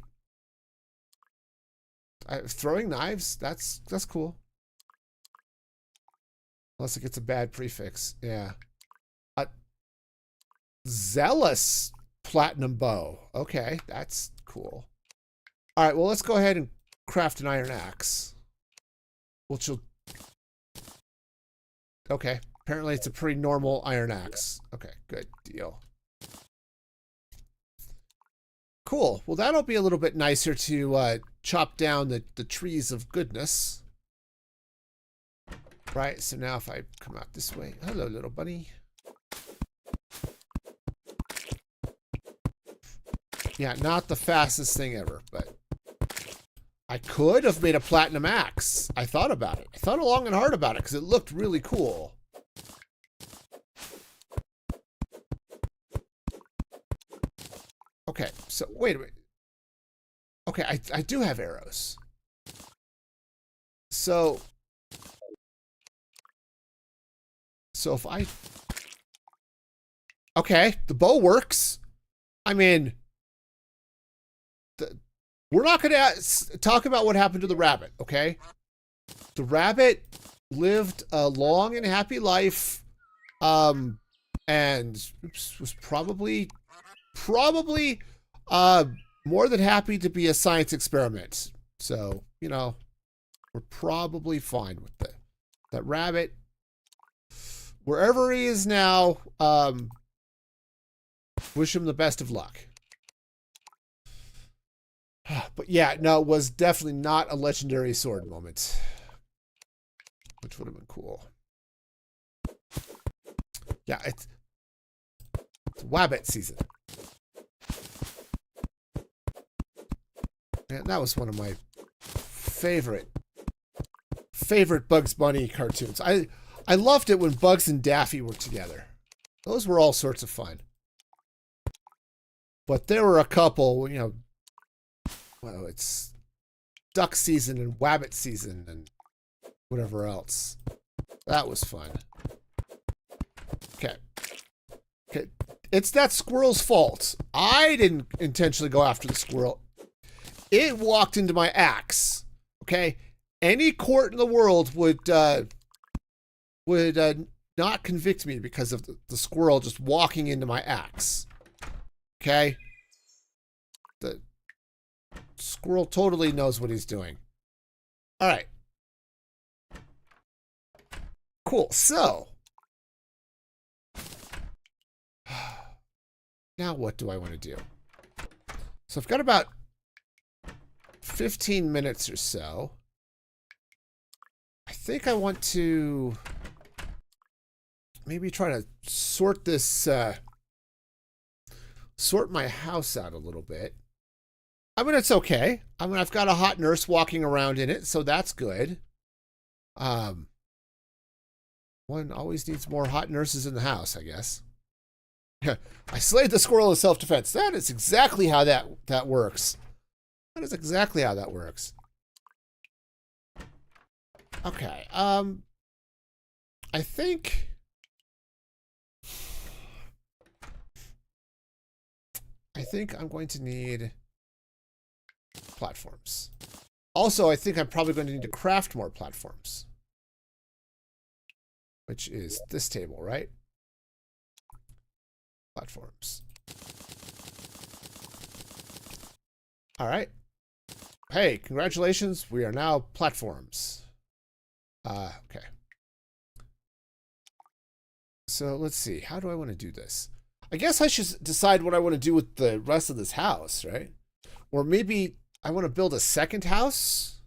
Throwing knives, that's cool. Unless it gets a bad prefix, yeah. Zealous platinum bow. Okay, that's cool. All right, well, let's go ahead and craft an iron axe. Which will... Okay, apparently it's a pretty normal iron axe. Okay, good deal. Cool. Well, that'll be a little bit nicer to chop down the trees of goodness. Right, so now if I come out this way. Hello, little bunny. Yeah, not the fastest thing ever, but I could have made a platinum axe. I thought about it. I thought long and hard about it because it looked really cool. Okay, so wait a minute. Okay, I do have arrows. So if I... Okay, the bow works. I mean... We're not going to talk about what happened to the rabbit, okay? The rabbit lived a long and happy life, and was probably more than happy to be a science experiment. So, you know, we're probably fine with that rabbit. Wherever he is now, wish him the best of luck. But yeah, no, it was definitely not a legendary sword moment. Which would have been cool. Yeah, it's Wabbit season. And that was one of my favorite Bugs Bunny cartoons. I loved it when Bugs and Daffy were together. Those were all sorts of fun. But there were a couple, you know, well, it's duck season and wabbit season and whatever else. That was fun. Okay. It's that squirrel's fault. I didn't intentionally go after the squirrel. It walked into my axe. Okay? Any court in the world would not convict me because of the squirrel just walking into my axe. Okay? The squirrel totally knows what he's doing. All right. Cool. So, now what do I want to do? So I've got about 15 minutes or so. I think I want to maybe try to sort this, sort my house out a little bit. I mean, it's okay. I mean, I've got a hot nurse walking around in it, so that's good. One always needs more hot nurses in the house, I guess. I slayed the squirrel in self-defense. That is exactly how that works. That is exactly how that works. Okay. I think I'm going to need platforms. Also, I think I'm probably going to need to craft more platforms. Which is this table, right? Platforms. All right. Hey, congratulations. We are now platforms. Okay. So let's see. How do I want to do this? I guess I should decide what I want to do with the rest of this house, right? Or maybe I want to build a second house.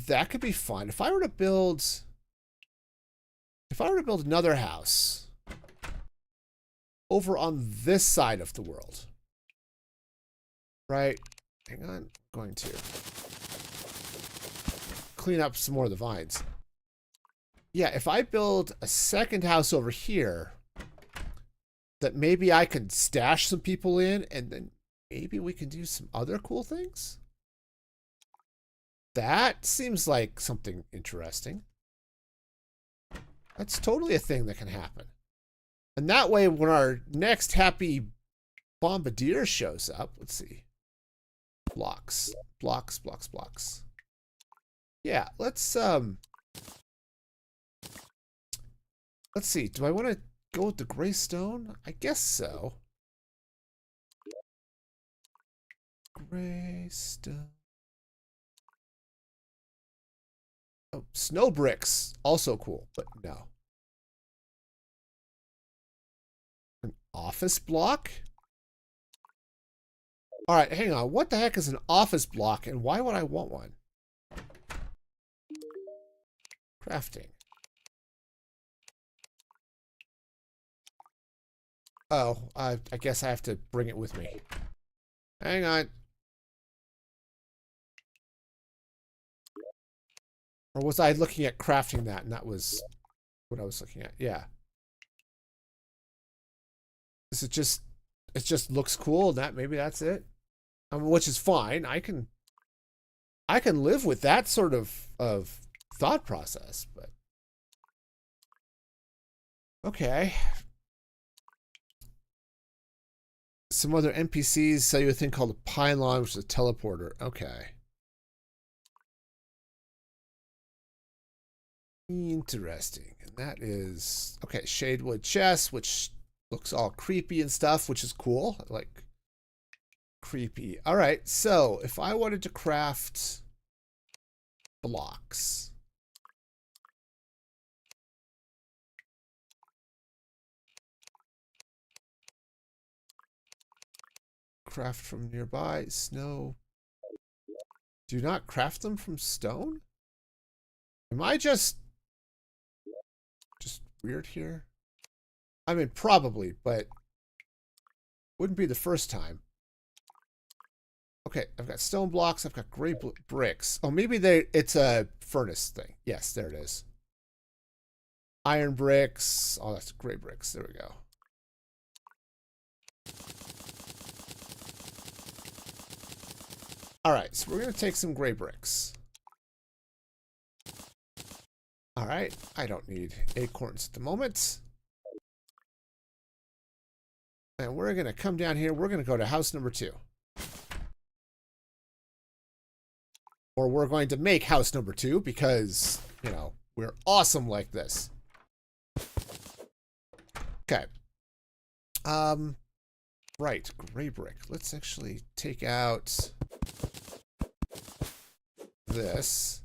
That could be fun. If I were to build another house over on this side of the world, right? Hang on. I'm going to clean up some more of the vines. Yeah, if I build a second house over here that maybe I could stash some people in, and then maybe we can do some other cool things. That seems like something interesting. That's totally a thing that can happen. And that way, when our next happy bombardier shows up, let's see. Blocks. Blocks, blocks, blocks. Yeah, let's see. Do I want to go with the gray stone? I guess so. Gray stone. Oh, snow bricks. Also cool, but no. An office block? All right, hang on. What the heck is an office block, and why would I want one? Crafting. Oh, I guess I have to bring it with me. Hang on. Or was I looking at crafting that, and that was what I was looking at? Yeah. Is it just looks cool, and that maybe that's it? I mean, which is fine. I can live with that sort of thought process, but okay. Some other NPCs sell you a thing called a pylon, which is a teleporter. Okay. Interesting. And that is okay, shadewood chest, which looks all creepy and stuff, which is cool. Like creepy. All right, so if I wanted to craft blocks. Craft from nearby. Snow. Do not craft them from stone? Am I just weird here? I mean, probably, but wouldn't be the first time. Okay, I've got stone blocks. I've got gray bricks. Oh, maybe it's a furnace thing. Yes, there it is. Iron bricks. Oh, that's gray bricks. There we go. All right, so we're going to take some gray bricks. All right, I don't need acorns at the moment. And we're going to come down here. We're going to go to house number 2. Or we're going to make house number 2 because, you know, we're awesome like this. Okay. Right, gray brick. Let's actually take out this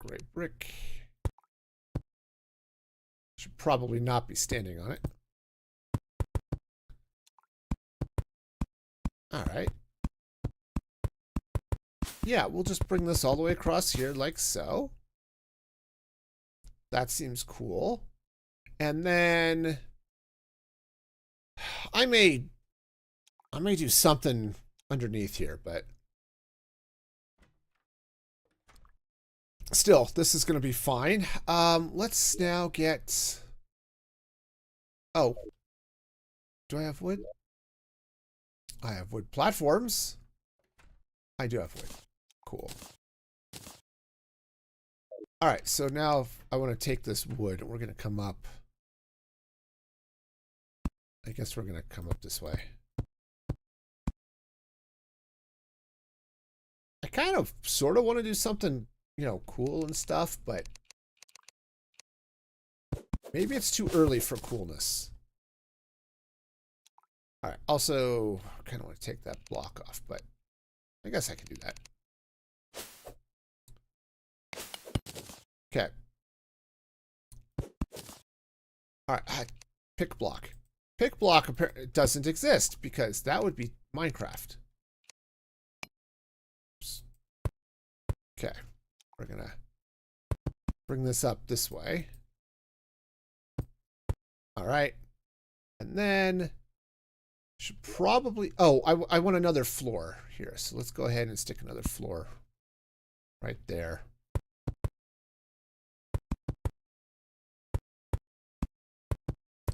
gray brick. Should probably not be standing on it. All right. Yeah, we'll just bring this all the way across here like so. That seems cool. And then I may do something underneath here, but still, this is going to be fine. Let's now get... Oh. Do I have wood? I have wood platforms. I do have wood. cool. All right, so now I want to take this wood and we're going to come up. I guess we're going to come up this way. I kind of sort of want to do something, you know, cool and stuff, but maybe it's too early for coolness. All right, also, I kind of want to take that block off, but I guess I can do that. Okay. All right, pick block. Pick block doesn't exist because that would be Minecraft. Oops. Okay, we're gonna bring this up this way. All right, and then should probably, oh, I want another floor here. So let's go ahead and stick another floor right there.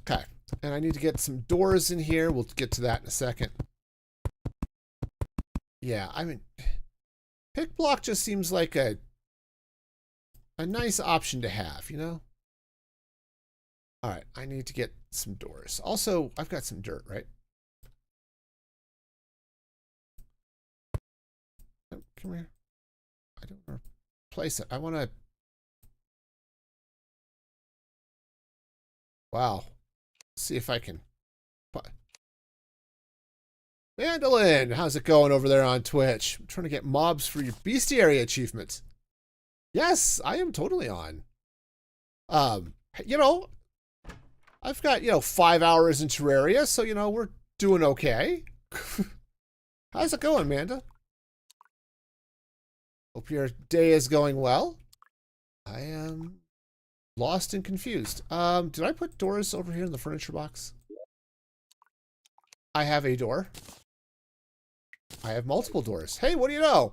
Okay, and I need to get some doors in here. We'll get to that in a second. Yeah, I mean, pick block just seems like a nice option to have, you know? All right, I need to get some doors. Also, I've got some dirt, right? Oh, come here. I don't want to place it. I want to... Wow. See if I can. Mandolin, how's it going over there on Twitch? I'm trying to get mobs for your bestiary achievement. Yes, I am totally on. You know, I've got, you know, 5 hours in Terraria, so, you know, we're doing okay. How's it going, Amanda? Hope your day is going well. I am lost and confused. Did I put doors over here in the furniture box? I have a door. I have multiple doors. Hey, what do you know?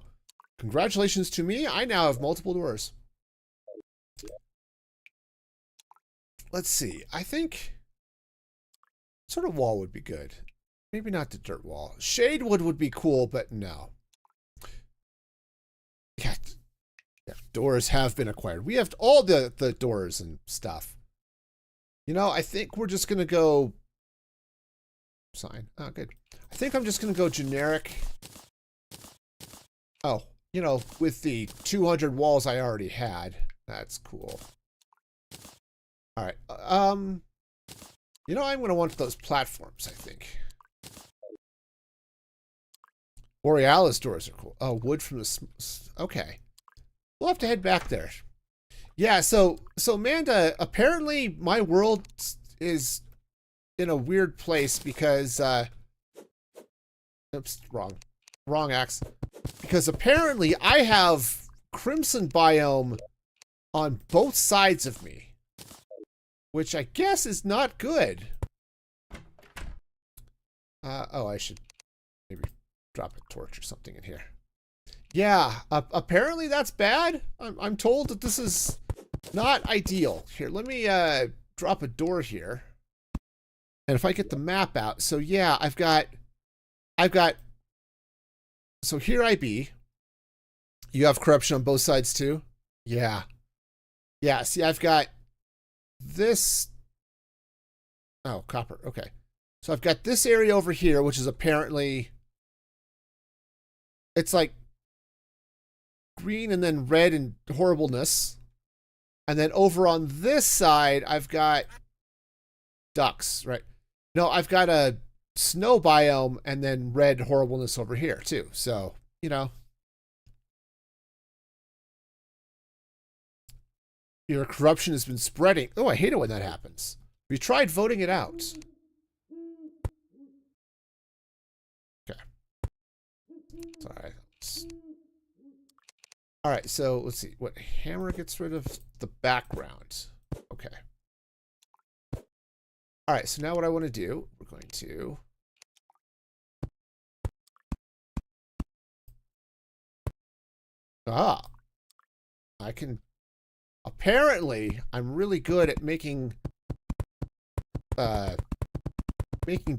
Congratulations to me. I now have multiple doors. Let's see. I think sort of wall would be good. Maybe not the dirt wall. Shade wood would be cool, but no. Yeah, doors have been acquired. We have all the doors and stuff. You know, I think we're just going to go... Sign. Oh, good. I think I'm just going to go generic. Oh, you know, with the 200 walls I already had. That's cool. All right. You know, I'm going to want those platforms, I think. Borealis doors are cool. Oh, wood from the... Okay. We'll have to head back there. Yeah, so Amanda, apparently my world is in a weird place because... oops, wrong axe. Because apparently I have crimson biome on both sides of me. Which I guess is not good. Oh, I should maybe drop a torch or something in here. Yeah, apparently that's bad. I'm told that this is not ideal. Here, let me drop a door here. And if I get the map out, so yeah, I've got, so here I be. You have corruption on both sides too? Yeah. Yeah, see, I've got this. Oh, copper, okay. So I've got this area over here, which is apparently, it's like green and then red and horribleness. And then over on this side, I've got ducks, right? No, I've got a snow biome and then red horribleness over here too. So, you know. Your corruption has been spreading. Oh, I hate it when that happens. We tried voting it out. Okay. Sorry. All right, so let's see. What hammer gets rid of the background? Okay. All right, so now what I want to do, we're going to... I can... Apparently, I'm really good at making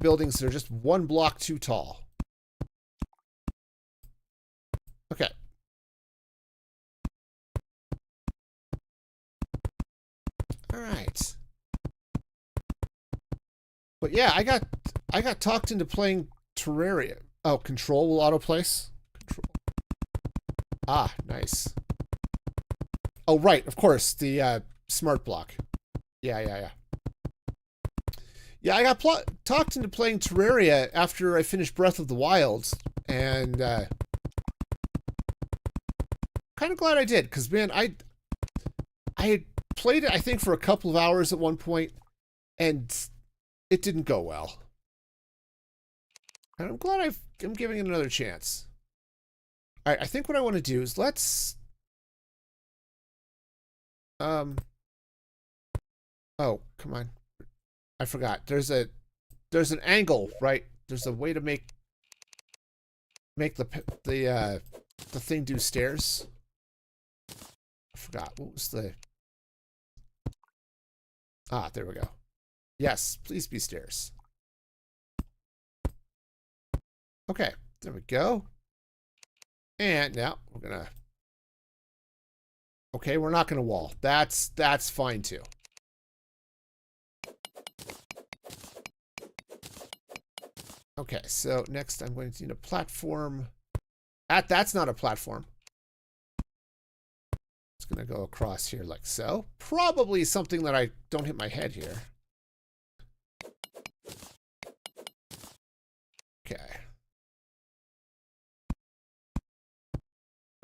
buildings that are just one block too tall. Okay. All right. But yeah, I got talked into playing Terraria. Oh, control will autoplace. Control. Ah, nice. Oh, right, of course, the smart block. Yeah, yeah, yeah. Yeah, I got talked into playing Terraria after I finished Breath of the Wild, and kind of glad I did, because man, I had played it I think for a couple of hours at one point, and it didn't go well. And I'm glad I'm giving it another chance. All right, I think what I want to do is let's oh, come on. I forgot. There's an angle, right? There's a way to make the thing do stairs. I forgot. What was the Ah, there we go. Yes, please be stairs. Okay, there we go. And now we're gonna okay, we're not gonna wall. That's fine too. Okay, so next I'm going to need a platform. That's not a platform. It's going to go across here like so. Probably something that I don't hit my head here. Okay.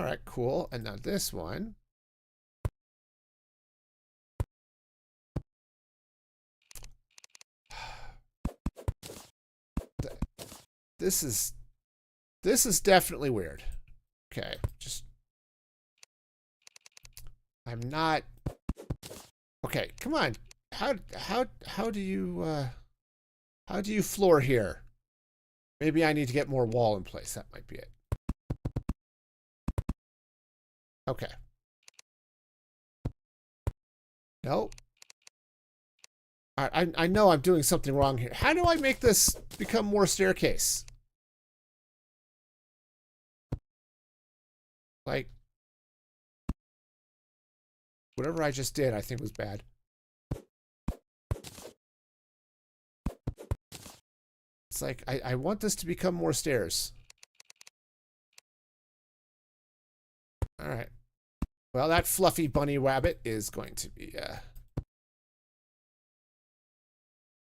All right, cool. And now this one. This is definitely weird. Okay, just I'm not okay, come on. How do you floor here? Maybe I need to get more wall in place. That might be it. Okay. Nope. All right, I know I'm doing something wrong here. How do I make this become more staircase? Like, whatever I just did, I think was bad. It's like, I want this to become more stairs. All right. Well, that fluffy bunny rabbit is going to be, am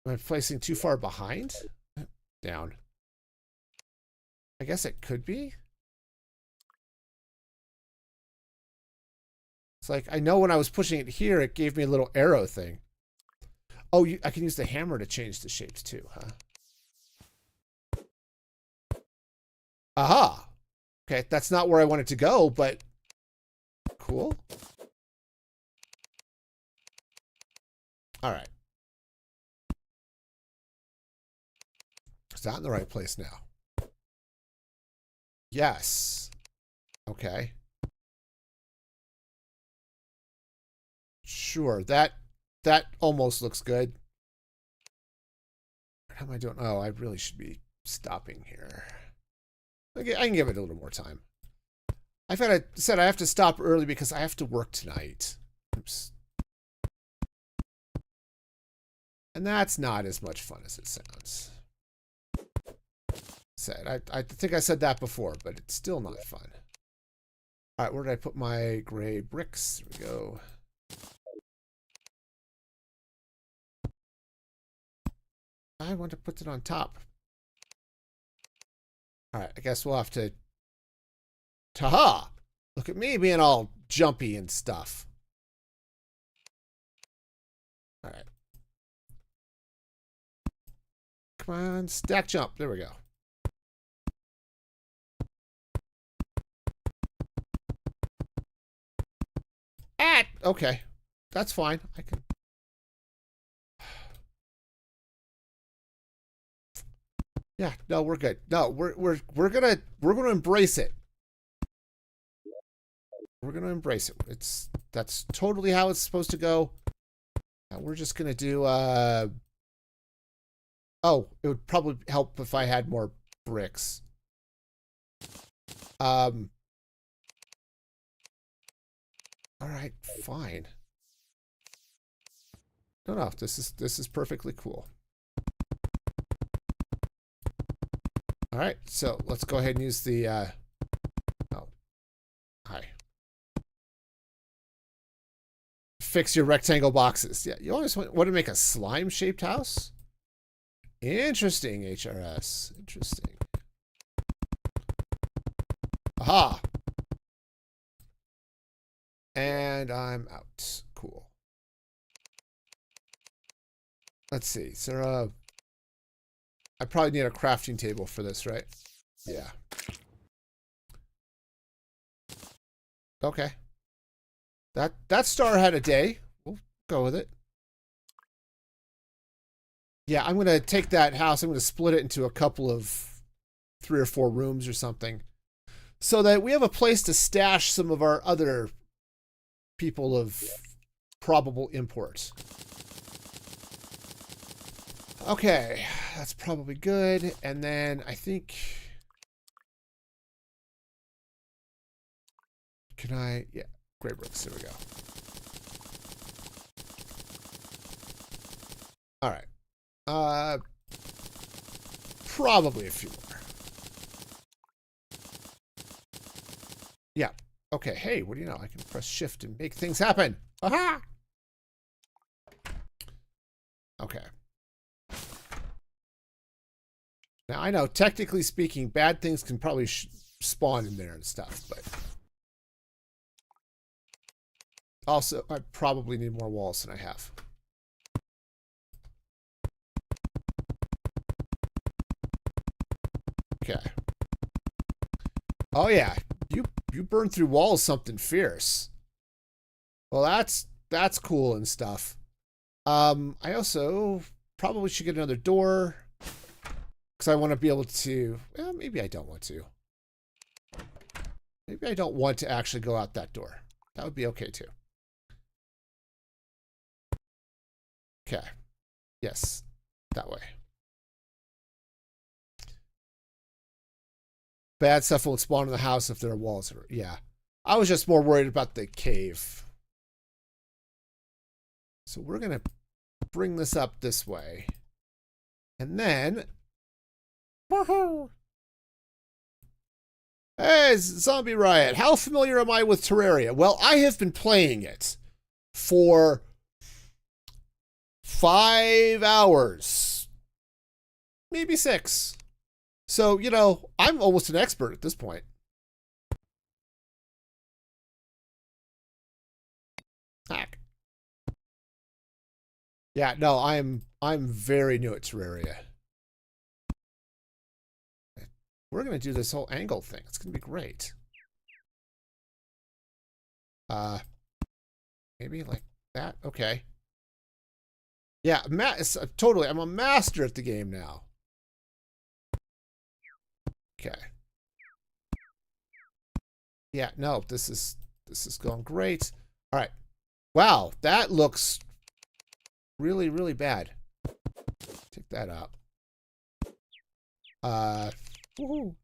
I placing too far behind? Down. I guess it could be. It's like, I know when I was pushing it here, it gave me a little arrow thing. Oh, I can use the hammer to change the shapes too, huh? Aha! Okay, that's not where I want it to go, but cool. All right. Is that in the right place now? Yes. Okay. Sure, that almost looks good. How am I doing? Oh, I really should be stopping here. Okay, I can give it a little more time. Said I have to stop early because I have to work tonight. Oops. And that's not as much fun as it sounds. I think I said that before, but it's still not fun. All right, where did I put my gray bricks? There we go. I want to put it on top. All right, I guess we'll have to... Ta-ha! Look at me being all jumpy and stuff. All right. Come on, stack jump. There we go. Okay. That's fine. I can... Yeah, no, we're good. No, we're gonna embrace it. We're gonna embrace it. That's totally how it's supposed to go. We're just gonna do oh, it would probably help if I had more bricks. All right, fine. No, this is perfectly cool. All right, so let's go ahead and use the. Oh, hi. Fix your rectangle boxes. Yeah, you always want to make a slime-shaped house. Interesting, HRS. Interesting. Aha. And I'm out. Cool. Let's see. Is there a... I probably need a crafting table for this, right? Yeah. Okay. That star had a day. We'll go with it. Yeah, I'm going to take that house. I'm going to split it into a couple of 3 or 4 rooms or something, so that we have a place to stash some of our other people of probable import. Okay, that's probably good. And then I think... Can I... Yeah, gray bricks. There we go. All right. Probably a few more. Yeah. Okay. Hey, what do you know? I can press shift and make things happen. Aha! Okay. Now, I know, technically speaking, bad things can probably spawn in there and stuff, but... Also, I probably need more walls than I have. Okay. Oh yeah, you burned through walls something fierce. Well, that's cool and stuff. I also probably should get another door because I want to be able to. Well, maybe I don't want to. Maybe I don't want to actually go out that door. That would be okay too. Okay. Yes, that way. Bad stuff won't spawn in the house if there are walls. Yeah. I was just more worried about the cave. So we're going to bring this up this way. And then... Woohoo! Hey, Zombie Riot. How familiar am I with Terraria? Well, I have been playing it for 5 hours. Maybe 6. So, you know, I'm almost an expert at this point. Hack. Yeah, no, I'm very new at Terraria. We're gonna do this whole angle thing. It's gonna be great. Maybe like that. Okay. Yeah, totally. I'm a master at the game now. Okay. Yeah, no, this is going great. All right. Wow, that looks really, really bad. Take that out. Woohoo.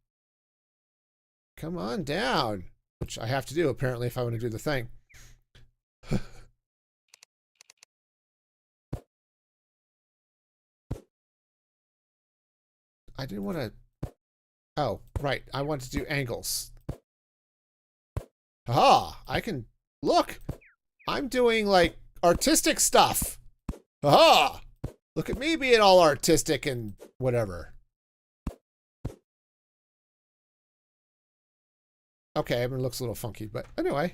Come on down. Which I have to do, apparently, if I want to do the thing. I didn't want to... Oh, right. I want to do angles. Aha! I can... Look! I'm doing, like, artistic stuff. Aha! Look at me being all artistic and whatever. Okay, it looks a little funky, but anyway.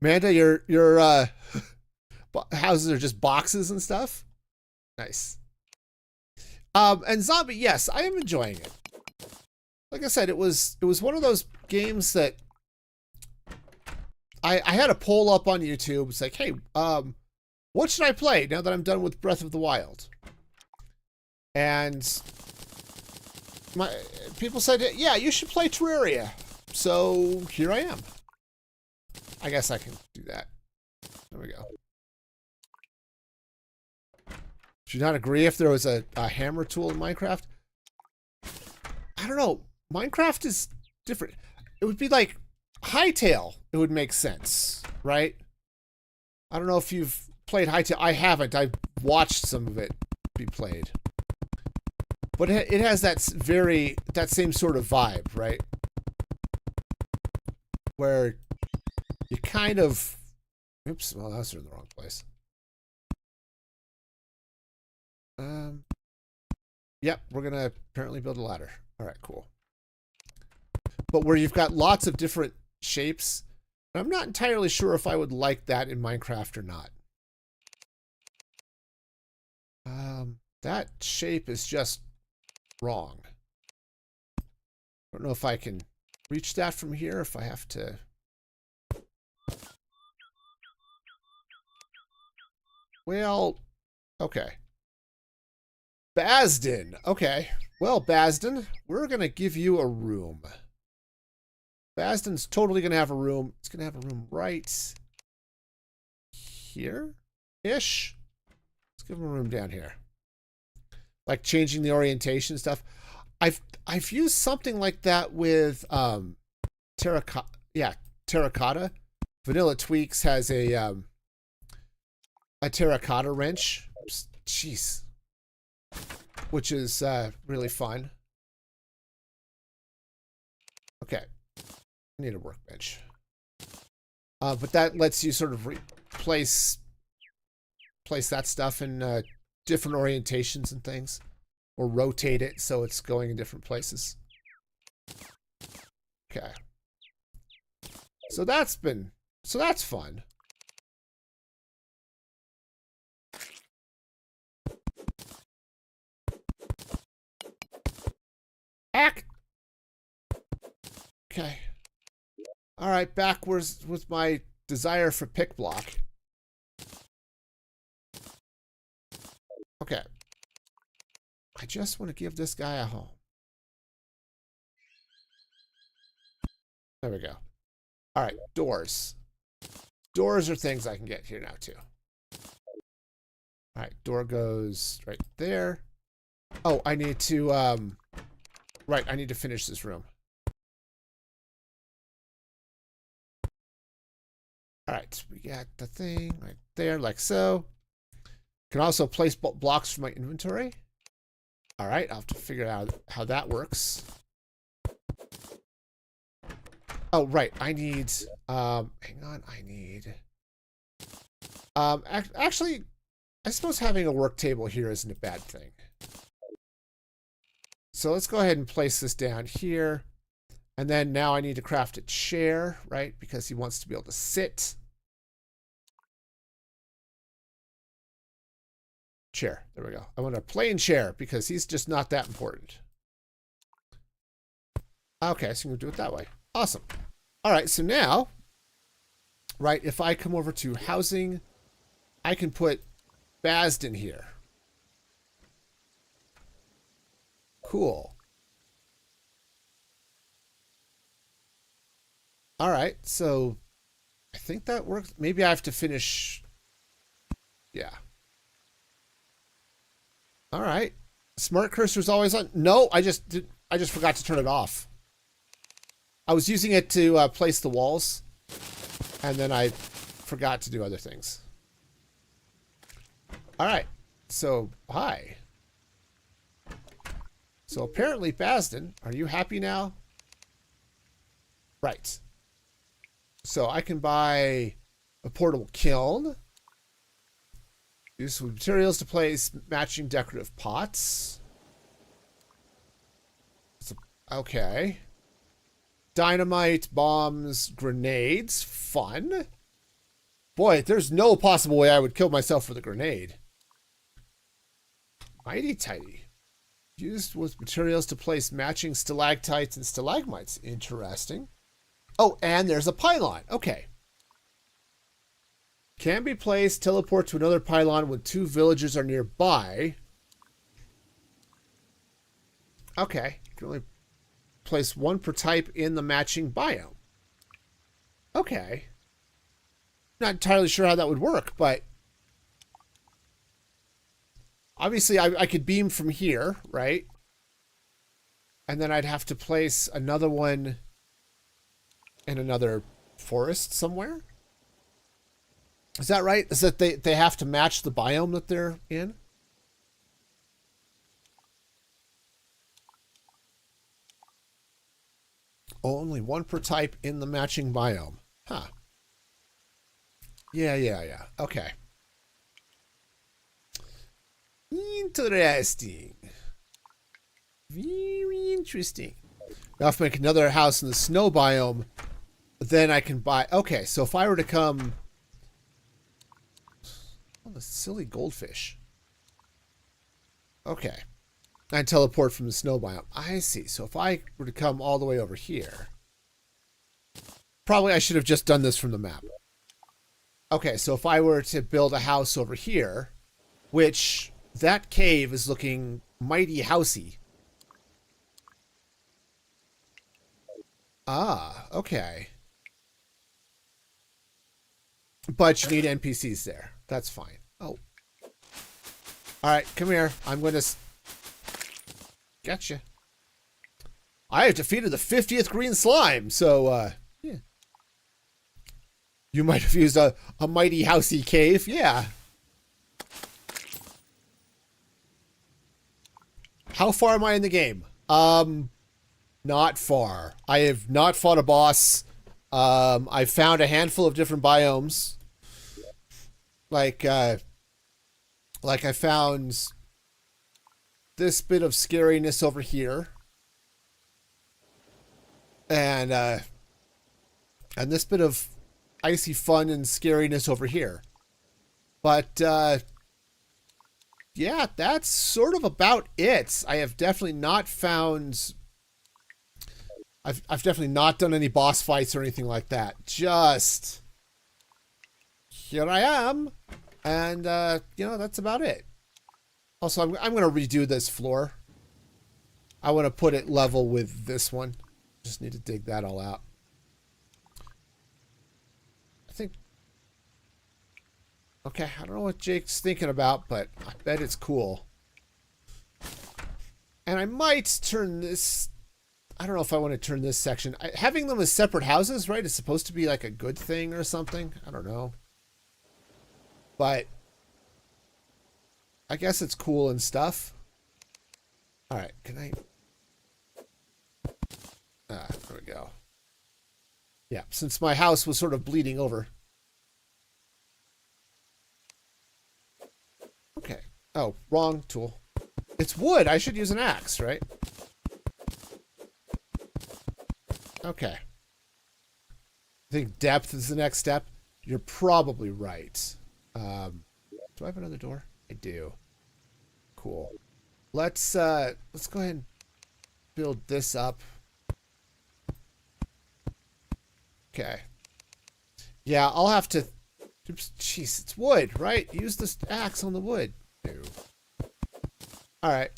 Amanda, your houses are just boxes and stuff? Nice. And Zombie, yes, I am enjoying it. Like I said, it was one of those games that I had a poll up on YouTube. It's like, hey, what should I play now that I'm done with Breath of the Wild? And people said, yeah, you should play Terraria. So here I am. I guess I can do that. There we go. Should you not agree if there was a hammer tool in Minecraft? I don't know. Minecraft is different. It would be like Hytale. It would make sense, right? I don't know if you've played Hytale. I haven't. I've watched some of it be played. But it has that same sort of vibe, right? Where you kind of... Oops, well, that's in the wrong place. Yep, we're going to apparently build a ladder. All right, cool. But where you've got lots of different shapes, and I'm not entirely sure if I would like that in Minecraft or not. That shape is just wrong. I don't know if I can reach that from here, if I have to... Well, okay. Basden. Okay. Well, Basden, we're going to give you a room. Basden's totally going to have a room. It's going to have a room right here-ish. Let's give him a room down here. Like changing the orientation stuff. I've used something like that with terracotta. Yeah, terracotta. Vanilla Tweaks has a terracotta wrench. Jeez. Which is really fun. Okay. I need a workbench. But that lets you sort of place that stuff in different orientations and things. Or rotate it so it's going in different places. Okay. So that's fun. Okay. All right, backwards with my desire for pick block. Okay. I just want to give this guy a home. There we go. All right, doors. Doors are things I can get here now, too. All right, door goes right there. Oh, I need to, right, I need to finish this room. All right, we got the thing right there, like so. Can also place blocks for my inventory. All right, I'll have to figure out how that works. Oh, right, I need, hang on, I need, actually, I suppose having a work table here isn't a bad thing. So let's go ahead and place this down here. And then now I need to craft a chair, right? Because he wants to be able to sit. Chair. There we go. I want a plain chair because he's just not that important. Okay, so I'm going to do it that way. Awesome. All right, so now, right, if I come over to housing, I can put Basden here. Cool. All right, so I think that works. Maybe I have to finish. Yeah. All right. Smart cursor's always on. No, I just forgot to turn it off. I was using it to place the walls, and then I forgot to do other things. All right. So, hi. So apparently, Basden, are you happy now? Right. So I can buy a portable kiln. Use some materials to place matching decorative pots. So, okay. Dynamite, bombs, grenades. Fun. Boy, there's no possible way I would kill myself with a grenade. Mighty tighty. Used with materials to place matching stalactites and stalagmites. Interesting. Oh, and there's a pylon. Okay. Can be placed, teleport to another pylon when two villagers are nearby. Okay. You can only place one per type in the matching biome. Okay. Not entirely sure how that would work, but obviously I could beam from here, right? And then I'd have to place another one in another forest somewhere. Is that right? Is that they have to match the biome that they're in? Only one per type in the matching biome. Huh. Yeah. Okay. Interesting. Very interesting. Now if I make another house in the snow biome, then I can buy... Okay, so if I were to come... Oh, the silly goldfish. Okay. I teleport from the snow biome. I see. So if I were to come all the way over here... Probably I should have just done this from the map. Okay, so if I were to build a house over here, which that cave is looking mighty housey. Ah, okay. But you need NPCs there. That's fine. Oh. Alright, come here. I'm going to... Gotcha. I have defeated the 50th green slime, so, yeah. You might have used a mighty housey cave. Yeah. How far am I in the game? Not far. I have not fought a boss. I've found a handful of different biomes. Like I found this bit of scariness over here. And this bit of icy fun and scariness over here. But, yeah, that's sort of about it. I have definitely not found... I've definitely not done any boss fights or anything like that. Just... Here I am. And, you know, that's about it. Also, I'm going to redo this floor. I want to put it level with this one. Just need to dig that all out. I think... Okay, I don't know what Jake's thinking about, but I bet it's cool. And I might turn this... I don't know if I want to turn this section... having them as separate houses, right, is supposed to be like a good thing or something. I don't know. But... I guess it's cool and stuff. Alright, can I... there we go. Yeah, since my house was sort of bleeding over. Okay. Oh, wrong tool. It's wood. I should use an axe, right? Okay. I think depth is the next step. You're probably right. Do I have another door? I do. Cool. Let's go ahead and build this up. Okay. Yeah, I'll have to... Jeez, it's wood, right? Use this axe on the wood. No. Alright.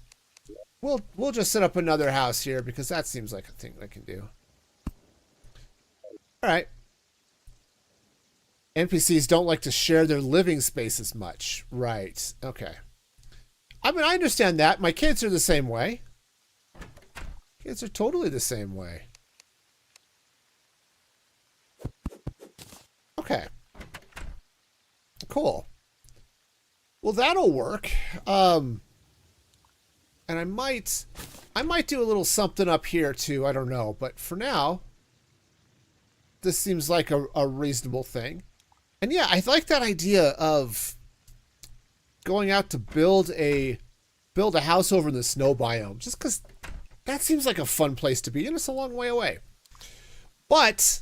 We'll just set up another house here because that seems like a thing I can do. Alright. NPCs don't like to share their living spaces much. Right. Okay. I mean, I understand that. My kids are the same way. Kids are totally the same way. Okay. Cool. Well, that'll work. And I might do a little something up here too. I don't know. But for now, this seems like a reasonable thing. And yeah, I like that idea of going out to build a house over in the snow biome. Just because that seems like a fun place to be. And it's a long way away. But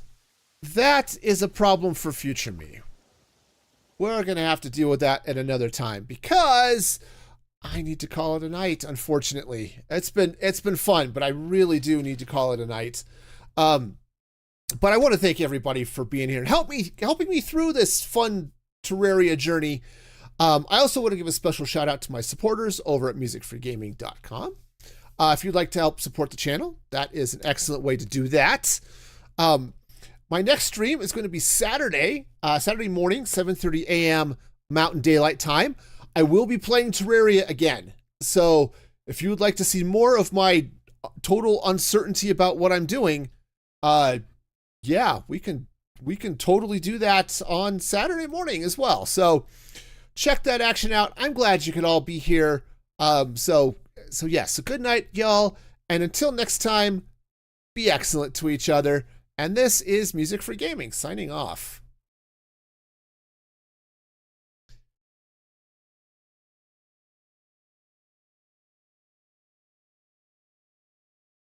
that is a problem for future me. We're going to have to deal with that at another time because I need to call it a night, unfortunately. It's been fun, but I really do need to call it a night. But I want to thank everybody for being here and helping me through this fun Terraria journey. I also want to give a special shout out to my supporters over at musicfreegaming.com. If you'd like to help support the channel, that is an excellent way to do that. My next stream is going to be Saturday morning, 7:30 a.m. Mountain Daylight Time. I will be playing Terraria again. So if you would like to see more of my total uncertainty about what I'm doing, yeah, we can we can totally do that on Saturday morning as well. So check that action out. I'm glad you could all be here. So good night, y'all. And until next time, be excellent to each other. And this is Music for Gaming signing off.